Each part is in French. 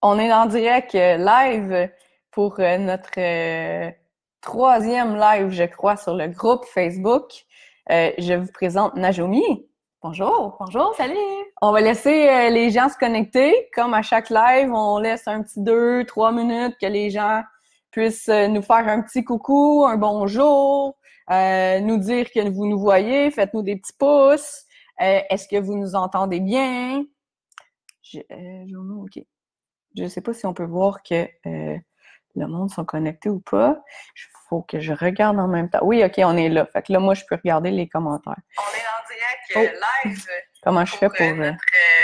On est en direct live pour notre troisième live, je crois, sur le groupe Facebook. Je vous présente Najomi. Bonjour. Bonjour, salut! On va laisser les gens se connecter. Comme à chaque live, on laisse un petit 2, 3 minutes que les gens puissent nous faire un petit coucou, un bonjour, nous dire que vous nous voyez, faites-nous des petits pouces. Est-ce que vous nous entendez bien? OK. Je ne sais pas si on peut voir que le monde sont connectés ou pas. Il faut que je regarde en même temps. Oui, OK, on est là. Fait que là, moi, je peux regarder les commentaires. On est en direct live. Comment je fais pour Notre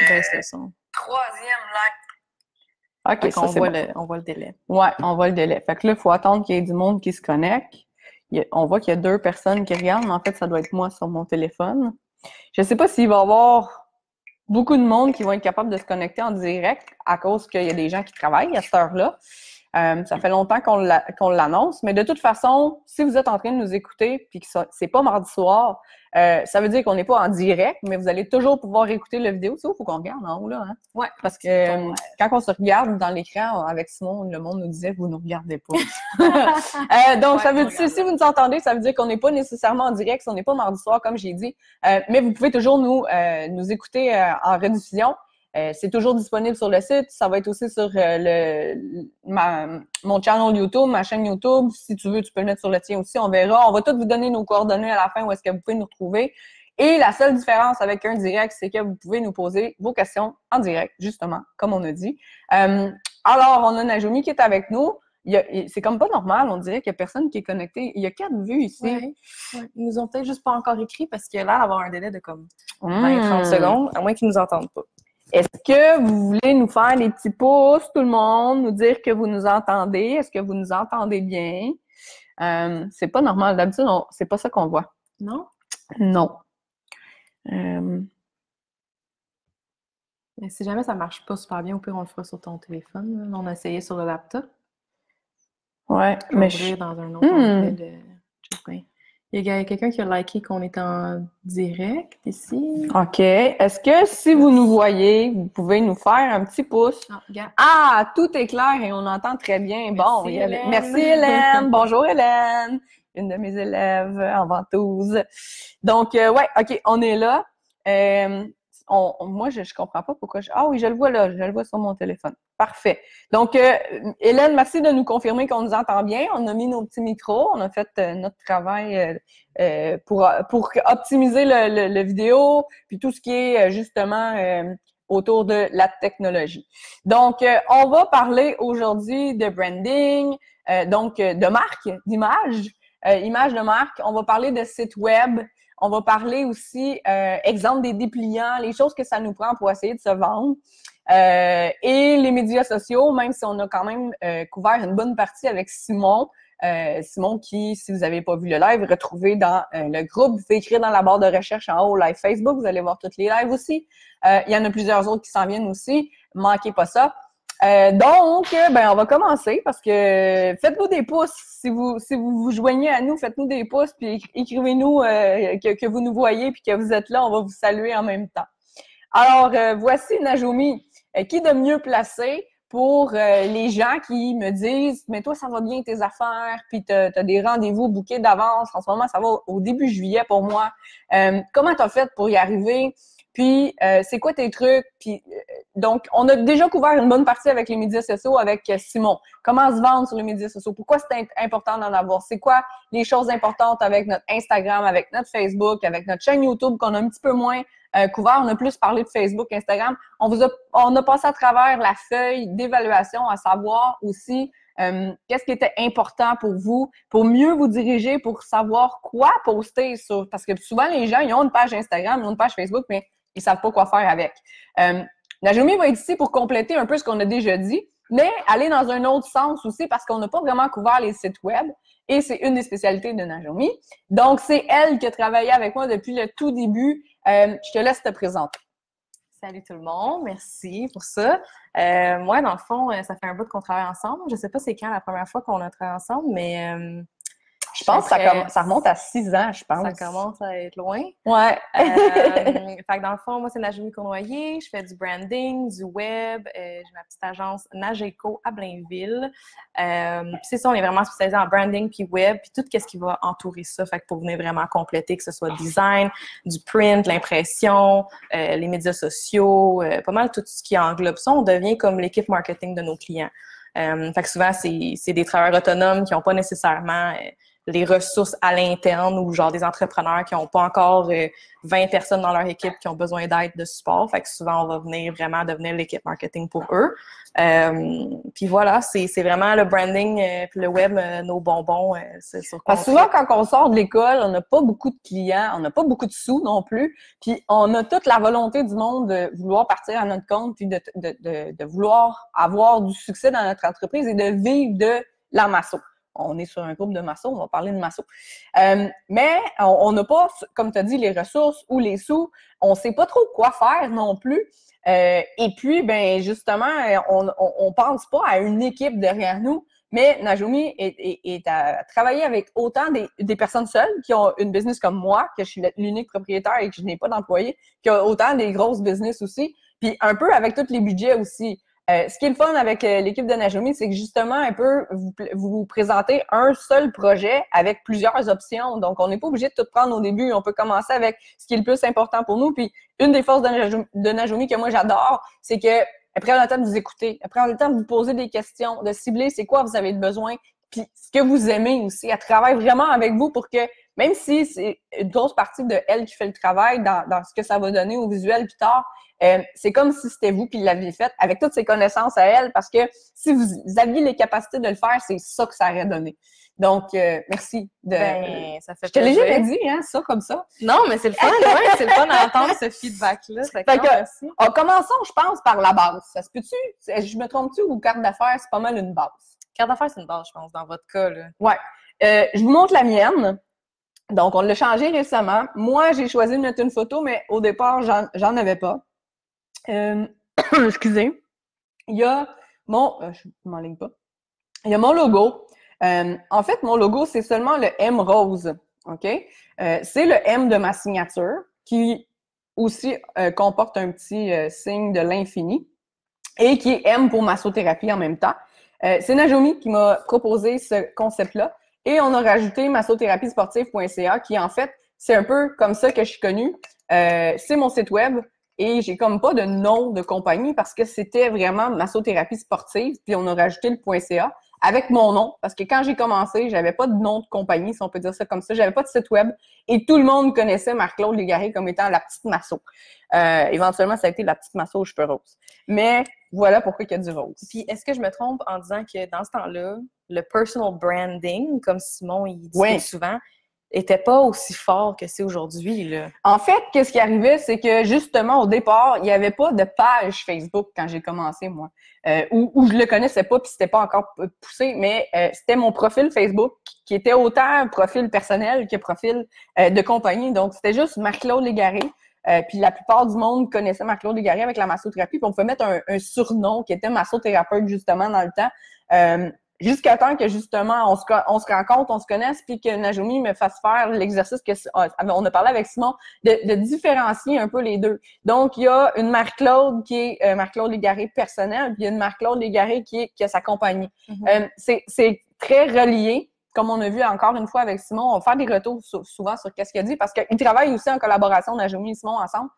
baisse le son. troisième live? OK, Fait ça, qu'on c'est voit bon. on voit le délai. Ouais, on voit le délai. Fait que là, il faut attendre qu'il y ait du monde qui se connecte. On voit qu'il y a 2 personnes qui regardent, mais en fait, ça doit être moi sur mon téléphone. Je ne sais pas s'il va y avoir beaucoup de monde qui vont être capables de se connecter en direct à cause qu'il y a des gens qui travaillent à cette heure-là. Ça fait longtemps qu'on l'annonce, mais de toute façon, si vous êtes en train de nous écouter puis que c'est pas mardi soir, ça veut dire qu'on n'est pas en direct, mais vous allez toujours pouvoir écouter la vidéo. Tu sais, il faut qu'on regarde en haut là, hein? Ouais, Parce que quand on se regarde dans l'écran avec Simon, le monde nous disait vous ne regardez pas. Donc, ça veut dire si vous nous entendez, ça veut dire qu'on n'est pas nécessairement en direct, si on n'est pas mardi soir, comme j'ai dit. Mais vous pouvez toujours nous écouter en rediffusion. C'est toujours disponible sur le site. Ça va être aussi sur mon channel YouTube, ma chaîne YouTube. Si tu veux, tu peux le mettre sur le tien aussi. On verra. On va tous vous donner nos coordonnées à la fin où est-ce que vous pouvez nous retrouver. Et la seule différence avec un direct, c'est que vous pouvez nous poser vos questions en direct, justement, comme on a dit. Alors, on a Najomi qui est avec nous. C'est comme pas normal, on dirait qu'il n'y a personne qui est connecté. Il y a 4 vues ici. Ouais. Ils nous ont peut-être juste pas encore écrit parce qu'il y a l'air d'avoir un délai de comme 20-30 secondes, à moins qu'ils nous entendent pas. Est-ce que vous voulez nous faire des petits pouces, tout le monde, nous dire que vous nous entendez? Est-ce que vous nous entendez bien? C'est pas normal. D'habitude, c'est pas ça qu'on voit. Non? Non. Mais si jamais ça marche pas super bien, au pire, on le fera sur ton téléphone. Là. On a essayé sur le laptop. Ouais, Je vais ouvrir dans un autre onglet de Joplin. Il y a quelqu'un qui a liké qu'on est en direct ici. OK. Est-ce que si vous nous voyez, vous pouvez nous faire un petit pouce? Ah, tout est clair et on entend très bien. Bon, merci Hélène. Bonjour Hélène, une de mes élèves en ventouse. Donc, ouais, OK, on est là. Moi, je comprends pas pourquoi. Ah oui, je le vois là, je le vois sur mon téléphone. Parfait. Donc, Hélène, merci de nous confirmer qu'on nous entend bien. On a mis nos petits micros, on a fait notre travail pour optimiser le vidéo, puis tout ce qui est justement autour de la technologie. Donc, on va parler aujourd'hui de branding, donc de marque, d'image, image de marque. On va parler de site web. On va parler aussi, exemple des dépliants, les choses que ça nous prend pour essayer de se vendre. Et les médias sociaux, même si on a quand même couvert une bonne partie avec Simon. Simon qui, si vous n'avez pas vu le live, retrouvez dans le groupe. Vous pouvez écrire dans la barre de recherche en haut live Facebook. Vous allez voir toutes les lives aussi. Il y en a plusieurs autres qui s'en viennent aussi. Manquez pas ça. Donc, on va commencer parce que faites-nous des pouces. Si vous vous joignez à nous, faites-nous des pouces puis écrivez-nous que vous nous voyez puis que vous êtes là. On va vous saluer en même temps. Alors, voici Najomi. Qui de mieux placé pour les gens qui me disent « Mais toi, ça va bien tes affaires, puis t'as des rendez-vous bookés d'avance. En ce moment, ça va au début juillet pour moi. Comment t'as fait pour y arriver? Puis, c'est quoi tes trucs? » Puis, donc, on a déjà couvert une bonne partie avec les médias sociaux avec Simon. Comment se vendre sur les médias sociaux? Pourquoi c'est important d'en avoir? C'est quoi les choses importantes avec notre Instagram, avec notre Facebook, avec notre chaîne YouTube qu'on a un petit peu moins couvert? On a plus parlé de Facebook, Instagram. On a passé à travers la feuille d'évaluation à savoir aussi qu'est-ce qui était important pour vous, pour mieux vous diriger, pour savoir quoi poster sur... Parce que souvent, les gens, ils ont une page Instagram, ils ont une page Facebook, mais ils savent pas quoi faire avec. Najomi va être ici pour compléter un peu ce qu'on a déjà dit, mais aller dans un autre sens aussi parce qu'on n'a pas vraiment couvert les sites web et c'est une des spécialités de Najomi. Donc, c'est elle qui a travaillé avec moi depuis le tout début. Je te laisse te présenter. Salut tout le monde, merci pour ça. Moi, dans le fond, ça fait un bout qu'on travaille ensemble. Je sais pas c'est quand la première fois qu'on a travaillé ensemble, mais Je pense que ça remonte à 6 ans, je pense. Ça commence à être loin. Ouais. Fait que dans le fond, moi, c'est Najumi Cournoyer. Je fais du branding, du web. J'ai ma petite agence Nageco à Blainville. Puis c'est ça, on est vraiment spécialisé en branding puis web, puis tout ce qui va entourer ça. Fait que pour venir vraiment compléter, que ce soit design, du print, l'impression, les médias sociaux, pas mal tout ce qui englobe ça, on devient comme l'équipe marketing de nos clients. Fait que souvent, c'est des travailleurs autonomes qui n'ont pas nécessairement les ressources à l'interne ou genre des entrepreneurs qui n'ont pas encore 20 personnes dans leur équipe qui ont besoin d'aide, de support. Fait que souvent, on va venir vraiment devenir l'équipe marketing pour eux. Puis voilà, c'est vraiment le branding puis le web, nos bonbons. C'est sur quoi souvent, quand on sort de l'école, on n'a pas beaucoup de clients, on n'a pas beaucoup de sous non plus. Puis on a toute la volonté du monde de vouloir partir à notre compte puis de vouloir avoir du succès dans notre entreprise et de vivre de la masso. On est sur un groupe de masso, on va parler de masso. Mais on n'a pas, comme tu as dit, les ressources ou les sous. On ne sait pas trop quoi faire non plus. Et puis, ben justement, on pense pas à une équipe derrière nous. Mais Najumi est à travailler avec autant des personnes seules qui ont une business comme moi, que je suis l'unique propriétaire et que je n'ai pas d'employés, qui ont autant des grosses business aussi, puis un peu avec tous les budgets aussi. Ce qui est le fun avec l'équipe de Najumi, c'est que justement, un peu, vous présentez un seul projet avec plusieurs options. Donc, on n'est pas obligé de tout prendre au début. On peut commencer avec ce qui est le plus important pour nous. Puis, une des forces de Najumi que moi, j'adore, c'est que elle prend le temps de vous écouter. Elle prend le temps de vous poser des questions, de cibler c'est quoi vous avez besoin, puis ce que vous aimez aussi. Elle travaille vraiment avec vous pour que, même si c'est une grosse partie de elle qui fait le travail dans ce que ça va donner au visuel plus tard, c'est comme si c'était vous qui l'aviez fait avec toutes ses connaissances à elle, parce que si vous aviez les capacités de le faire, c'est ça que ça aurait donné. Donc, merci. Ça fait je te l'ai jamais dit, hein, ça, comme ça. Non, mais c'est le fun, ouais, c'est le fun d'entendre ce feedback-là. Merci. Commençons, je pense, par la base. Ça se peut-tu? Je me trompe-tu ou carte d'affaires, c'est pas mal une base? Carte d'affaires, c'est une base, je pense, dans votre cas, là. Ouais. Je vous montre la mienne. Donc, on l'a changée récemment. Moi, j'ai choisi de mettre une photo, mais au départ, j'en avais pas. Excusez. Il y a mon... je m'enligne pas. Il y a mon logo. En fait, mon logo, c'est seulement le M rose. OK? C'est le M de ma signature qui aussi comporte un petit signe de l'infini et qui est M pour massothérapie en même temps. C'est Najumi qui m'a proposé ce concept-là et on a rajouté massotherapiesportive.ca qui, en fait, c'est un peu comme ça que je suis connue. C'est mon site web. Et j'ai comme pas de nom de compagnie parce que c'était vraiment massothérapie sportive, puis on a rajouté le .ca avec mon nom, parce que quand j'ai commencé, j'avais pas de nom de compagnie, si on peut dire ça comme ça, j'avais pas de site web, et tout le monde connaissait Marc-Claude Légaré comme étant la petite masso. Éventuellement, ça a été la petite masso aux cheveux roses. Mais voilà pourquoi il y a du rose. Puis, est-ce que je me trompe en disant que dans ce temps-là, le personal branding, comme Simon il dit souvent, était pas aussi fort que c'est aujourd'hui, là. En fait, qu'est-ce qui arrivait, c'est que justement, au départ, il n'y avait pas de page Facebook quand j'ai commencé, moi. Où je le connaissais pas, puis c'était pas encore poussé, mais c'était mon profil Facebook qui était autant un profil personnel que profil de compagnie. Donc, c'était juste Marc-Claude Légaré. Puis la plupart du monde connaissait Marc-Claude Légaré avec la massothérapie. Puis on pouvait mettre un surnom qui était massothérapeute, justement, dans le temps. Jusqu'à temps que, justement, on se rencontre, on se connaisse, puis que Najumi me fasse faire l'exercice on a parlé avec Simon, de différencier un peu les deux. Donc, il y a une Marc-Claude qui est Marc-Claude Légaré personnel, puis il y a une Marc-Claude Légaré qui a sa compagnie. Mm-hmm. C'est très relié. Comme on a vu encore une fois avec Simon, on va faire des retours souvent sur qu'est-ce qu'il a dit, parce qu'ils travaillent aussi en collaboration, Najumi et Simon, ensemble.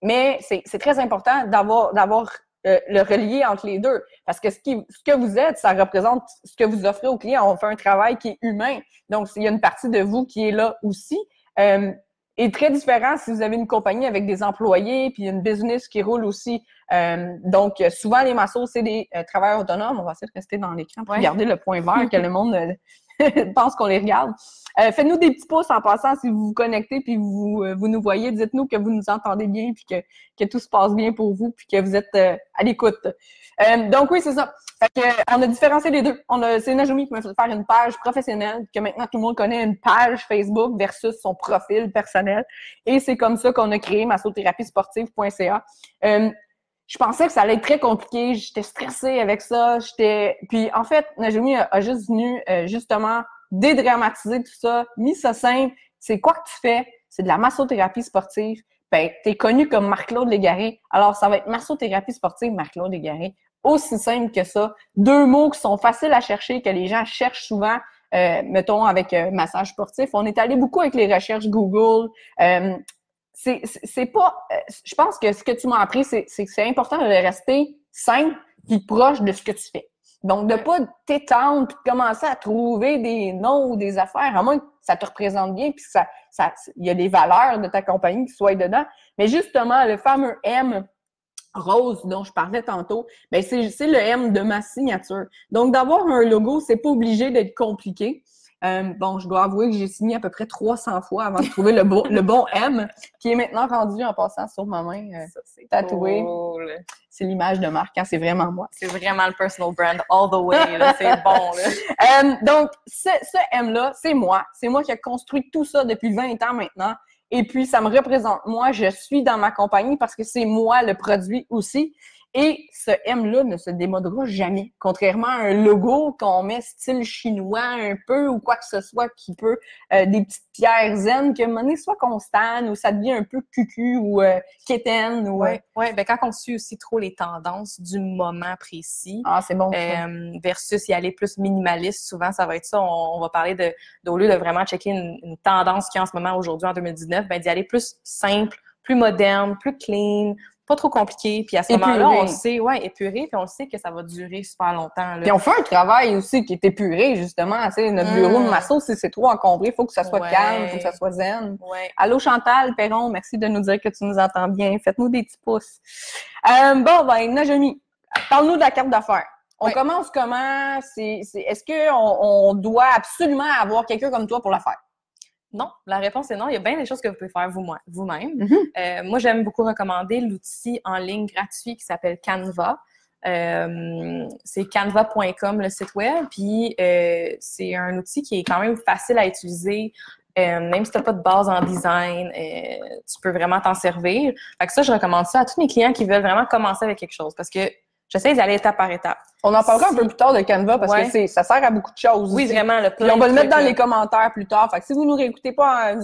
Mais c'est très important d'avoir le relier entre les deux. Parce que ce que vous êtes, ça représente ce que vous offrez aux clients. On fait un travail qui est humain. Donc, il y a une partie de vous qui est là aussi. Et très différent si vous avez une compagnie avec des employés puis une business qui roule aussi. Donc, souvent, les massos, c'est des travailleurs autonomes. On va essayer de rester dans l'écran pour garder le point vert que le monde pense qu'on les regarde. Faites-nous des petits pouces en passant si vous vous connectez puis vous nous voyez. Dites-nous que vous nous entendez bien puis que tout se passe bien pour vous puis que vous êtes à l'écoute. Donc oui, c'est ça. Fait que, on a différencié les deux. C'est Najumi qui m'a fait faire une page professionnelle, que maintenant tout le monde connaît une page Facebook versus son profil personnel. Et c'est comme ça qu'on a créé massotherapiesportive.ca. Je pensais que ça allait être très compliqué. J'étais stressée avec ça. Puis en fait, Najumi a juste venu justement dédramatiser tout ça, mis ça simple. C'est quoi que tu fais? C'est de la massothérapie sportive. Ben, t'es connu comme Marc-Claude Légaré. Alors, ça va être massothérapie sportive Marc-Claude Légaré. Aussi simple que ça. 2 mots qui sont faciles à chercher, que les gens cherchent souvent, mettons, avec massage sportif. On est allé beaucoup avec les recherches Google. C'est pas... je pense que ce que tu m'as appris, c'est que c'est important de rester simple puis proche de ce que tu fais. Donc, de pas t'étendre puis de commencer à trouver des noms ou des affaires, à moins que ça te représente bien puis que il y a des valeurs de ta compagnie qui soient dedans. Mais justement, le fameux M rose dont je parlais tantôt, ben c'est le M de ma signature. Donc, d'avoir un logo, c'est pas obligé d'être compliqué. Bon, je dois avouer que j'ai signé à peu près 300 fois avant de trouver le bon M, qui est maintenant rendu en passant sur ma main, tatoué. Cool. C'est l'image de Marc, hein, c'est vraiment moi. C'est vraiment le personal brand all the way, là, c'est bon. Là. Donc, ce M-là, c'est moi. C'est moi qui ai construit tout ça depuis 20 ans maintenant. Et puis, ça me représente moi. Je suis dans ma compagnie parce que c'est moi le produit aussi. Et ce M-là ne se démodera jamais. Contrairement à un logo qu'on met style chinois un peu ou quoi que ce soit qui peut, des petites pierres zen, que à un moment donné, soit qu'on stanne ou ça devient un peu cucu ou quétaine. Ou, ouais, ben quand on suit aussi trop les tendances du moment précis, c'est bon, versus y aller plus minimaliste, souvent ça va être ça. On va parler au lieu de vraiment checker une tendance qu'il y a en ce moment aujourd'hui en 2019, ben d'y aller plus simple, plus moderne, plus clean, pas trop compliqué, puis à ce moment-là, on le sait, épuré, puis on le sait que ça va durer super longtemps. Là. Puis on fait un travail aussi qui est épuré, justement. Tu sais, notre bureau de masso, si c'est trop encombré, il faut que ça soit calme, il faut que ça soit zen. Ouais. Allô Chantal Perron, merci de nous dire que tu nous entends bien. Faites-nous des petits pouces. Ben, Najami, parle-nous de la carte d'affaires. On commence comment? Est-ce qu'on doit absolument avoir quelqu'un comme toi pour la faire? Non, la réponse est non. Il y a bien des choses que vous pouvez faire vous-même. Mm-hmm. Moi, j'aime beaucoup recommander l'outil en ligne gratuit qui s'appelle Canva. C'est canva.com, le site web. Puis, c'est un outil qui est quand même facile à utiliser. Même si tu n'as pas de base en design, tu peux vraiment t'en servir. Fait que ça, je recommande ça à tous mes clients qui veulent vraiment commencer avec quelque chose parce que j'essaie d'aller étape par étape. On en parlera un peu plus tard de Canva parce que ça sert à beaucoup de choses. Oui, aussi. Vraiment. Puis on va le mettre dans les commentaires plus tard. Fait que si vous nous écoutez pas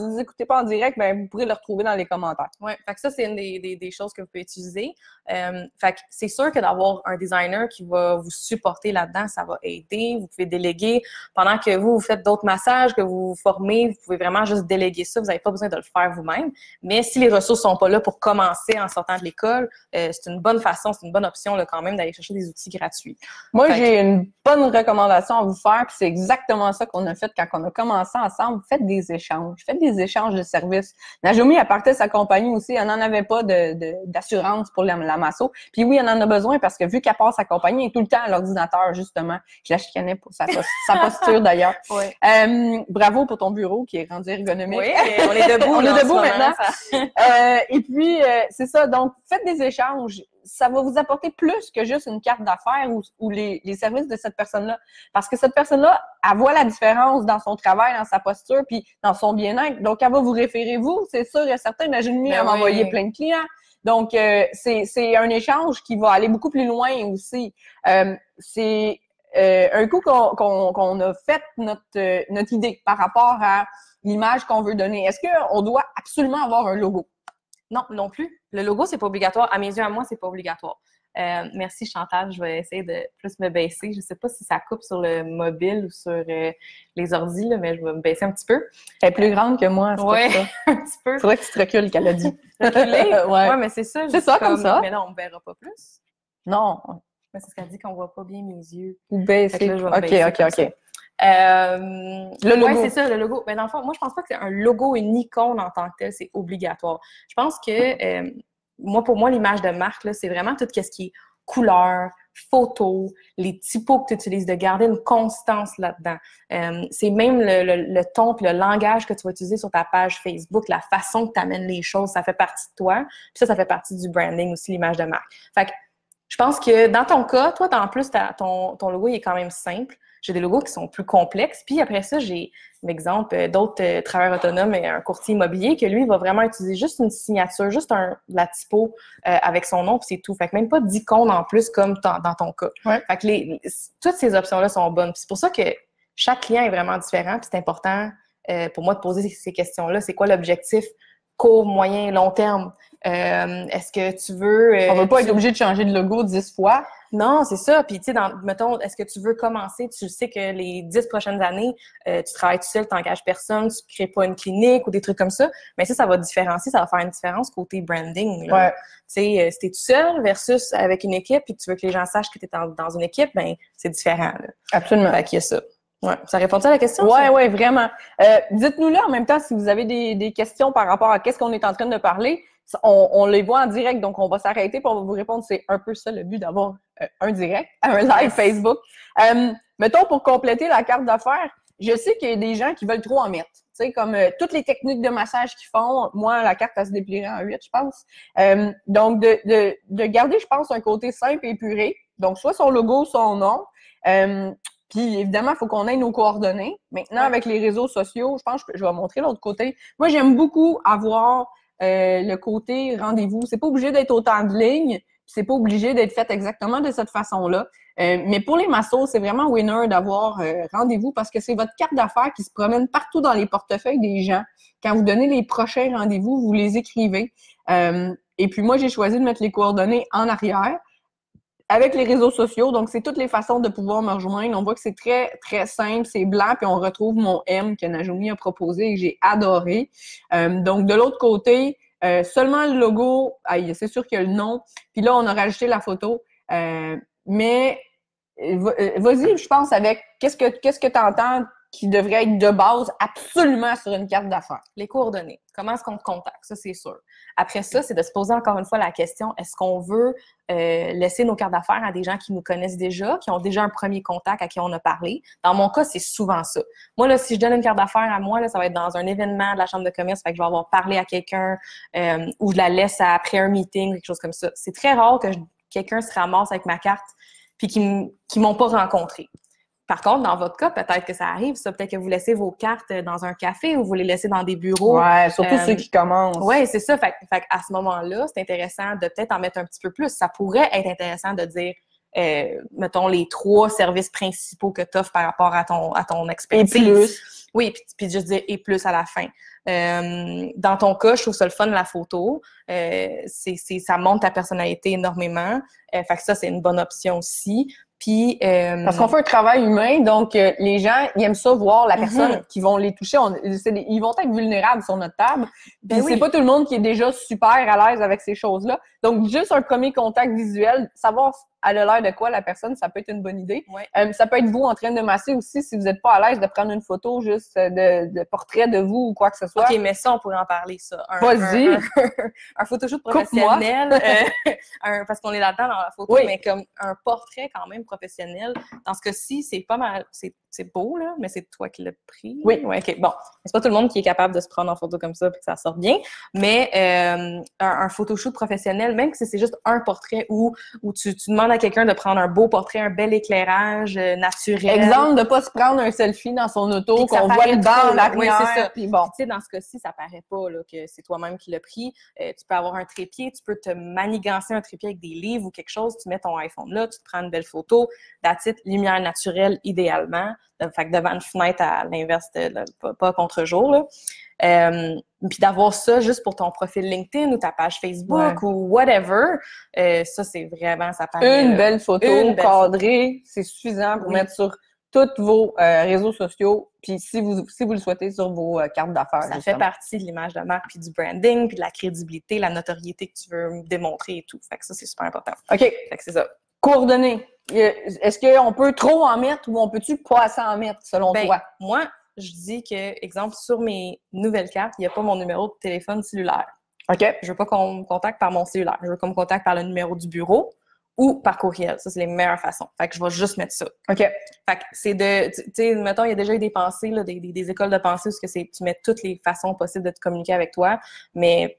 en direct, ben vous pourrez le retrouver dans les commentaires. Oui, fait que ça, c'est une des choses que vous pouvez utiliser. Fait que c'est sûr que d'avoir un designer qui va vous supporter là-dedans, ça va aider. Vous pouvez déléguer. Pendant que vous faites d'autres massages, que vous vous formez, vous pouvez vraiment juste déléguer ça. Vous n'avez pas besoin de le faire vous-même. Mais si les ressources sont pas là pour commencer en sortant de l'école, c'est une bonne façon, c'est une bonne option là, quand même d'aller chercher des outils gratuits. Moi, j'ai une bonne recommandation à vous faire, puis c'est exactement ça qu'on a fait quand on a commencé ensemble. Faites des échanges. Faites des échanges de services. Najomi, elle partait sa compagnie aussi. Elle n'en avait pas d'assurance pour la masso. Puis oui, elle en a besoin parce que vu qu'elle part sa compagnie, elle est tout le temps à l'ordinateur, justement. Je la chicanais pour sa posture, d'ailleurs. Oui. Bravo pour ton bureau qui est rendu ergonomique. Oui, on est debout. On est debout maintenant. Et puis, c'est ça. Donc, faites des échanges. Ça va vous apporter plus que juste une carte d'affaires ou les services de cette personne-là. Parce que cette personne-là, elle voit la différence dans son travail, dans sa posture, puis dans son bien-être. Donc, elle va vous référer, vous, c'est sûr et certain. Imagine-moi, elle va envoyer plein de clients. Donc, c'est un échange qui va aller beaucoup plus loin aussi. C'est un coup qu'on a fait notre idée par rapport à l'image qu'on veut donner. Est-ce qu'on doit absolument avoir un logo? Non plus. Le logo, c'est pas obligatoire. À mes yeux, à moi, c'est pas obligatoire. Merci Chantal, je vais essayer de plus me baisser. Je sais pas si ça coupe sur le mobile ou sur les ordis, là, mais je vais me baisser un petit peu. Elle est plus grande que moi, c'est ouais, ça. un petit peu. Faudrait que tu te recules, qu'elle a dit. Reculer? Ouais, mais c'est ça. C'est ça, comme ça. Mais là, on me verra pas plus. Non. Mais c'est ce qu'elle dit qu'on voit pas bien mes yeux. Ou baisser. Là, je vais me baisser OK. Le logo. Oui, c'est ça, le logo. Mais dans le fond, moi, je pense pas que c'est un logo, une icône en tant que tel, c'est obligatoire. Je pense que, pour moi, l'image de marque, là, c'est vraiment tout ce qui est couleur, photo, les typos que tu utilises, de garder une constance là-dedans. C'est même le ton et le langage que tu vas utiliser sur ta page Facebook, la façon que tu amènes les choses, ça fait partie de toi. Puis ça fait partie du branding aussi, l'image de marque. Fait que je pense que dans ton cas, toi, en plus, ton logo il est quand même simple. J'ai des logos qui sont plus complexes. Puis après ça, j'ai l'exemple d'autres travailleurs autonomes et un courtier immobilier que lui, il va vraiment utiliser juste une signature, juste la typo avec son nom, puis c'est tout. Fait que même pas d'icône en plus comme dans ton cas. Ouais. Fait que toutes ces options-là sont bonnes. Puis c'est pour ça que chaque client est vraiment différent, puis c'est important pour moi de poser ces questions-là. C'est quoi l'objectif court, moyen, long terme? Est-ce que tu veux... On veut pas être obligé de changer de logo 10 fois. Non, c'est ça. Puis, tu sais, mettons, est-ce que tu veux commencer, tu sais que les 10 prochaines années, tu travailles tout seul, tu n'engages personne, tu crées pas une clinique ou des trucs comme ça. Mais ça va différencier, ça va faire une différence côté branding. Là. Ouais. Tu sais, si tu es tout seul versus avec une équipe et que tu veux que les gens sachent que tu es dans une équipe, ben c'est différent. Là. Absolument. Fait qu'il y a ça. Ouais. Ça répond-tu à la question? Oui, vraiment. Dites-nous là en même temps si vous avez des questions par rapport à qu'est-ce qu'on est en train de parler. On les voit en direct, donc on va s'arrêter pour vous répondre. C'est un peu ça le but d'avoir un direct, un live Facebook. Mettons, pour compléter la carte d'affaires, je sais qu'il y a des gens qui veulent trop en mettre. Tu sais, comme toutes les techniques de massage qu'ils font, moi, la carte, elle se déplierait en 8, je pense. Donc, de garder, je pense, un côté simple et épuré. Donc, soit son logo, son nom. Puis, évidemment, il faut qu'on ait nos coordonnées. Maintenant, avec les réseaux sociaux, je pense que je vais montrer l'autre côté. Moi, j'aime beaucoup avoir le côté rendez-vous. C'est pas obligé d'être autant de lignes, c'est pas obligé d'être fait exactement de cette façon-là. Mais pour les massos, c'est vraiment winner d'avoir rendez-vous parce que c'est votre carte d'affaires qui se promène partout dans les portefeuilles des gens. Quand vous donnez les prochains rendez-vous, vous les écrivez. Et puis moi, j'ai choisi de mettre les coordonnées en arrière avec les réseaux sociaux. Donc, c'est toutes les façons de pouvoir me rejoindre. On voit que c'est très, très simple. C'est blanc, puis on retrouve mon M que Najomi a proposé et que j'ai adoré. Donc, de l'autre côté, seulement le logo. C'est sûr qu'il y a le nom. Puis là, on a rajouté la photo. Mais vas-y, je pense, avec qu'est-ce que tu entends qui devrait être de base absolument sur une carte d'affaires? Les coordonnées. Comment est-ce qu'on te contacte? Ça, c'est sûr. Après ça, c'est de se poser encore une fois la question, est-ce qu'on veut laisser nos cartes d'affaires à des gens qui nous connaissent déjà, qui ont déjà un premier contact à qui on a parlé? Dans mon cas, c'est souvent ça. Moi, là, si je donne une carte d'affaires à moi, là, ça va être dans un événement de la chambre de commerce, fait que je vais avoir parlé à quelqu'un ou je la laisse après un meeting, quelque chose comme ça. C'est très rare que quelqu'un se ramasse avec ma carte puis qui m'ont pas rencontré. Par contre, dans votre cas, peut-être que ça arrive, ça. Peut-être que vous laissez vos cartes dans un café ou vous les laissez dans des bureaux. Ouais, surtout ceux qui commencent. Ouais, c'est ça. Fait à ce moment-là, c'est intéressant de peut-être en mettre un petit peu plus. Ça pourrait être intéressant de dire, mettons, les 3 services principaux que tu offres par rapport à ton expertise. Et plus. Oui, puis juste dire « et plus » à la fin. Dans ton cas, je trouve ça le fun, la photo. Ça montre ta personnalité énormément. Fait que ça, c'est une bonne option aussi. Puis, parce qu'on fait un travail humain, donc les gens, ils aiment ça voir la personne qui vont les toucher. Ils vont être vulnérables sur notre table. Puis c'est pas tout le monde qui est déjà super à l'aise avec ces choses-là. Donc, juste un premier contact visuel, savoir elle a l'air de quoi la personne, ça peut être une bonne idée. Ouais. Ça peut être vous en train de masser aussi si vous n'êtes pas à l'aise de prendre une photo juste de portrait de vous ou quoi que ce soit. OK, mais ça, on pourrait en parler, ça. Vas-y! Un photoshoot professionnel, parce qu'on est là-dedans dans la photo, mais comme un portrait quand même professionnel. Dans ce cas-ci, c'est pas mal, c'est beau, là, mais c'est toi qui l'as pris. Oui. Ouais, OK, bon. C'est pas tout le monde qui est capable de se prendre en photo comme ça et que ça sorte bien, mais un photoshoot professionnel, même si c'est juste un portrait où tu demandes à quelqu'un de prendre un beau portrait, un bel éclairage naturel. Exemple, de pas se prendre un selfie dans son auto, qu'on voit le banc, l'arrière. Oui, c'est ça. Puis bon. Tu sais, dans ce cas-ci, ça paraît pas là, que c'est toi-même qui l'as pris. Tu peux avoir un trépied, tu peux te manigancer un trépied avec des livres ou quelque chose, tu mets ton iPhone là, tu te prends une belle photo, that's it, lumière naturelle idéalement. Fait que devant une fenêtre à l'inverse, pas contre-jour, là. Puis d'avoir ça juste pour ton profil LinkedIn ou ta page Facebook ou whatever, ça, c'est vraiment, ça paraît... Une belle photo cadrée, c'est suffisant pour mettre sur tous vos réseaux sociaux, puis si vous le souhaitez, sur vos cartes d'affaires. Ça fait partie de l'image de marque, puis du branding, puis de la crédibilité, la notoriété que tu veux démontrer et tout. Fait que ça, c'est super important. OK. Fait que c'est ça. Coordonnées. Est-ce qu'on peut trop en mettre ou on peut-tu pas assez en mettre, selon toi? Moi, je dis que, exemple, sur mes nouvelles cartes, il n'y a pas mon numéro de téléphone cellulaire. OK. Je veux pas qu'on me contacte par mon cellulaire. Je veux qu'on me contacte par le numéro du bureau ou par courriel. Ça, c'est les meilleures façons. Fait que je vais juste mettre ça. OK. Fait que c'est tu sais, mettons, il y a déjà eu des pensées, là, des écoles de pensée où tu mets toutes les façons possibles de te communiquer avec toi, mais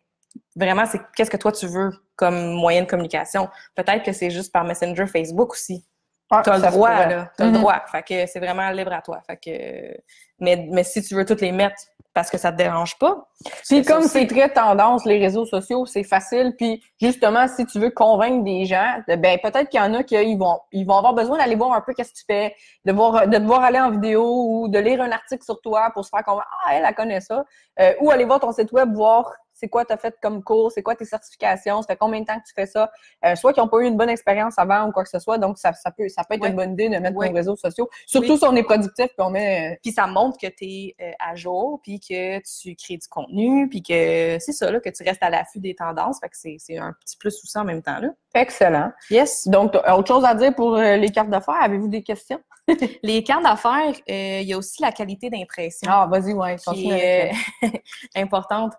vraiment, c'est qu'est-ce que toi, tu veux comme moyen de communication. Peut-être que c'est juste par Messenger, Facebook aussi. T'as le droit, là. T'as le droit. Fait que c'est vraiment libre à toi. Fait que, mais si tu veux toutes les mettre, parce que ça te dérange pas. Puis comme c'est très tendance, les réseaux sociaux, c'est facile. Puis justement, si tu veux convaincre des gens, ben peut-être qu'il y en a qui ils vont avoir besoin d'aller voir un peu qu'est-ce que tu fais, de te voir aller en vidéo ou de lire un article sur toi pour se faire convaincre. Ah, elle connaît ça. Ou aller voir ton site web, voir c'est quoi tu as fait comme cours, c'est quoi tes certifications, ça fait combien de temps que tu fais ça. Soit qu'ils n'ont pas eu une bonne expérience avant ou quoi que ce soit. Donc, ça peut être une bonne idée de mettre nos réseaux sociaux. Surtout si on est productif puis on met... Puis ça montre que tu es à jour, puis que tu crées du contenu, puis que c'est ça, là, que tu restes à l'affût des tendances. Fait que c'est un petit plus aussi en même temps, là. Excellent. Yes. Donc, autre chose à dire pour les cartes d'affaires? Avez-vous des questions? Les cartes d'affaires, il y a aussi la qualité d'impression. Ah, vas-y, ouais. Qui est importante.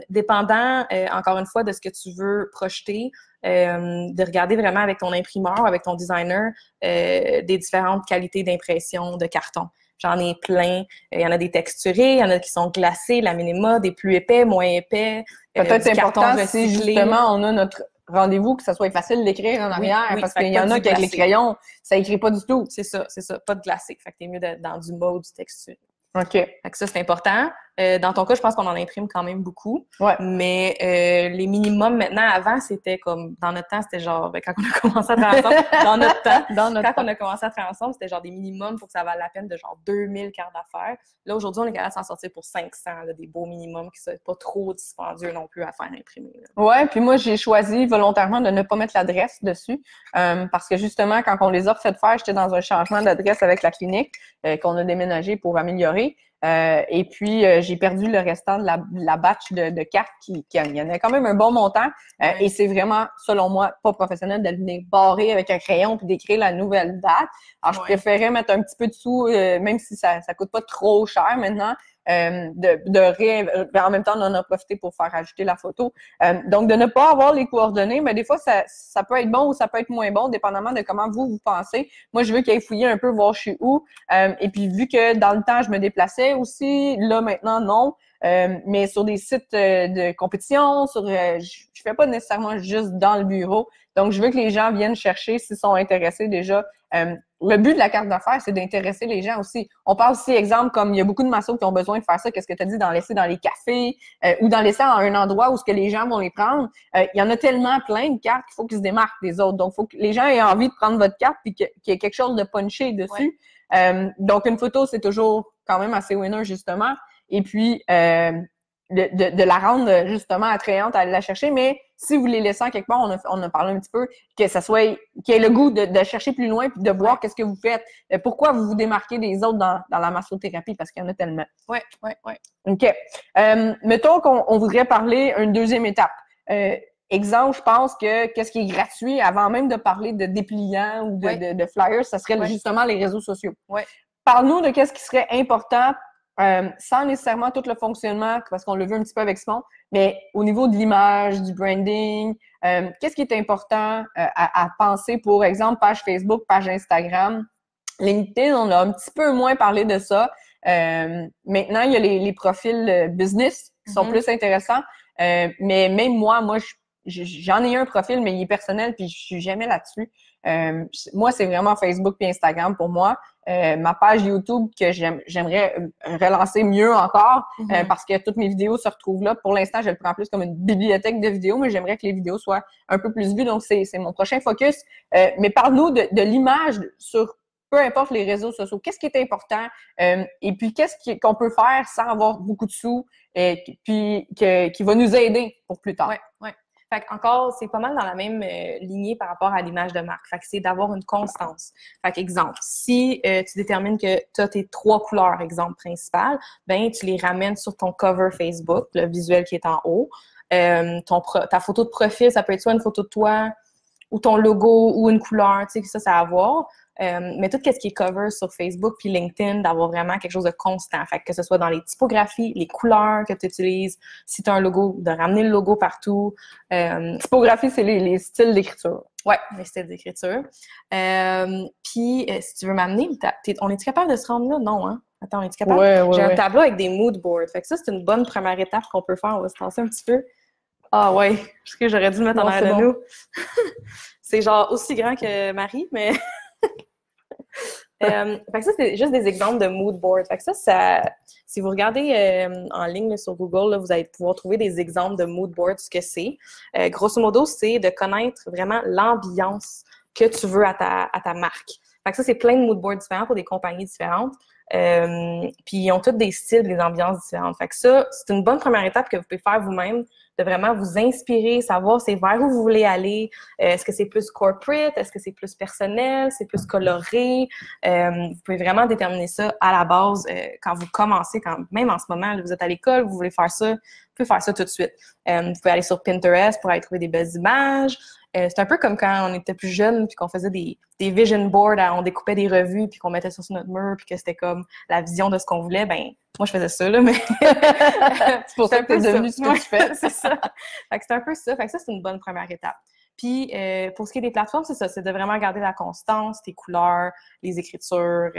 Dépendant, encore une fois, de ce que tu veux projeter, de regarder vraiment avec ton imprimeur, avec ton designer, des différentes qualités d'impression de carton. J'en ai plein. Il y en a des texturés, il y en a qui sont glacés, la minima, des plus épais, moins épais. Peut-être c'est important si justement on a notre rendez-vous, que ça soit facile d'écrire en arrière, parce qu'il y en a qui avec les crayons, ça écrit pas du tout. C'est ça. Pas de glacé. Fait que t'es mieux dans du mode, du texture. OK. Fait que ça, c'est important. Dans ton cas, je pense qu'on en imprime quand même beaucoup. Ouais. Mais les minimums, maintenant, avant, c'était comme... Dans notre temps, c'était genre... Ben, quand on a commencé à travailler ensemble... Quand on a commencé à travailler ensemble, c'était genre des minimums pour que ça vaille la peine de genre 2000 cartes d'affaires. Là, aujourd'hui, on est capable de s'en sortir pour 500, là, des beaux minimums qui ne sont pas trop dispendieux non plus à faire imprimer. Là. Ouais, puis moi, j'ai choisi volontairement de ne pas mettre l'adresse dessus parce que justement, quand on les a fait faire, j'étais dans un changement d'adresse avec la clinique qu'on a déménagé pour améliorer. Et puis, j'ai perdu le restant de la batch de cartes il y en a quand même un bon montant. Et c'est vraiment, selon moi, pas professionnel de venir barrer avec un crayon puis d'écrire la nouvelle date. Alors, je préférais mettre un petit peu de sous, même si ça coûte pas trop cher maintenant, en même temps, on en a profité pour faire ajouter la photo. Donc, de ne pas avoir les coordonnées, mais des fois, ça peut être bon ou ça peut être moins bon, dépendamment de comment vous pensez. Moi, je veux qu'il aille fouiller un peu, voir je suis où. Et puis, vu que dans le temps, je me déplaçais aussi, là, maintenant, non. Mais sur des sites de compétition, je fais pas nécessairement juste dans le bureau. Donc, je veux que les gens viennent chercher s'ils sont intéressés déjà. Le but de la carte d'affaires, c'est d'intéresser les gens aussi. On parle aussi, exemple, comme il y a beaucoup de massos qui ont besoin de faire ça, qu'est-ce que tu as dit, d'en laisser dans les cafés ou d'en laisser à un endroit où ce que les gens vont les prendre. Il y en a tellement plein de cartes qu'il faut qu'ils se démarquent des autres. Donc, il faut que les gens aient envie de prendre votre carte puis qu'il y ait quelque chose de punché dessus. Ouais. Donc, une photo, c'est toujours quand même assez winner, justement. Et puis, de la rendre justement attrayante à aller la chercher, mais si vous les laissez quelque part, on a parlé un petit peu, que ça soit, qu'il y ait le goût de chercher plus loin puis de voir qu'est-ce que vous faites. Pourquoi vous vous démarquez des autres dans la massothérapie? Parce qu'il y en a tellement. Oui. OK. Mettons qu'on voudrait parler une deuxième étape. Exemple, je pense que qu'est-ce qui est gratuit avant même de parler de dépliants ou de flyers, ça serait justement les réseaux sociaux. Ouais. Parle-nous de qu'est-ce qui serait important sans nécessairement tout le fonctionnement, parce qu'on l'a vu un petit peu avec Simon, mais au niveau de l'image, du branding, qu'est-ce qui est important à penser pour exemple, page Facebook, page Instagram? LinkedIn, on a un petit peu moins parlé de ça. Maintenant, il y a les profils business qui sont plus intéressants, mais même moi, j'en ai un profil, mais il est personnel, puis je suis jamais là-dessus. Moi, c'est vraiment Facebook puis Instagram pour moi. Ma page YouTube que j'aimerais relancer mieux encore parce que toutes mes vidéos se retrouvent là. Pour l'instant, je le prends plus comme une bibliothèque de vidéos, mais j'aimerais que les vidéos soient un peu plus vues. Donc, c'est mon prochain focus. Mais parle-nous de l'image sur peu importe les réseaux sociaux. Qu'est-ce qui est important? Et puis, qu'est-ce qu'on peut faire sans avoir beaucoup de sous puis qui va nous aider pour plus tard? Oui. Fait qu'encore, c'est pas mal dans la même lignée par rapport à l'image de marque. Fait que c'est d'avoir une constance. Fait qu'exemple, si tu détermines que tu as tes 3 couleurs, exemple, principales, ben tu les ramènes sur ton cover Facebook, le visuel qui est en haut. Ta photo de profil, ça peut être soit une photo de toi ou ton logo ou une couleur, tu sais, ça à voir. Mais tout ce qui est cover sur Facebook puis LinkedIn, d'avoir vraiment quelque chose de constant. Fait que ce soit dans les typographies, les couleurs que tu utilises, si tu as un logo, de ramener le logo partout. Typographie, c'est les styles d'écriture. Oui, les styles d'écriture. Puis, si tu veux m'amener, on est-tu capable de se rendre là? Non, hein? Attends, on est-tu capable? J'ai un tableau avec des mood boards. Fait que ça, c'est une bonne première étape qu'on peut faire. On va se passer un petit peu. Ah ouais, parce que j'aurais dû le mettre en arrière de nous. C'est genre aussi grand que Marie, mais... Fait que ça, c'est juste des exemples de mood board. Fait que ça si vous regardez en ligne là, sur Google, là, vous allez pouvoir trouver des exemples de mood board, ce que c'est. Grosso modo, c'est de connaître vraiment l'ambiance que tu veux à ta marque. Fait que ça, c'est plein de mood boards différents pour des compagnies différentes. Puis ils ont tous des styles, des ambiances différentes. Fait que ça, c'est une bonne première étape que vous pouvez faire vous-même, de vraiment vous inspirer, savoir c'est vers où vous voulez aller. Est-ce que c'est plus corporate? Est-ce que c'est plus personnel? C'est plus coloré? Vous pouvez vraiment déterminer ça à la base quand vous commencez, même en ce moment, là, vous êtes à l'école, vous voulez faire ça, vous pouvez faire ça tout de suite. Vous pouvez aller sur Pinterest pour aller trouver des belles images. C'est un peu comme quand on était plus jeune puis qu'on faisait des vision boards, on découpait des revues puis qu'on mettait ça sur notre mur puis que c'était comme la vision de ce qu'on voulait. Ben moi je faisais ça là, mais c'est pour ça que t'es devenu ce que tu fais. C'est ça. Fait que c'est un peu ça. Fait que ça c'est une bonne première étape. Puis pour ce qui est des plateformes, c'est ça, c'est de vraiment garder la constance, tes couleurs, les écritures,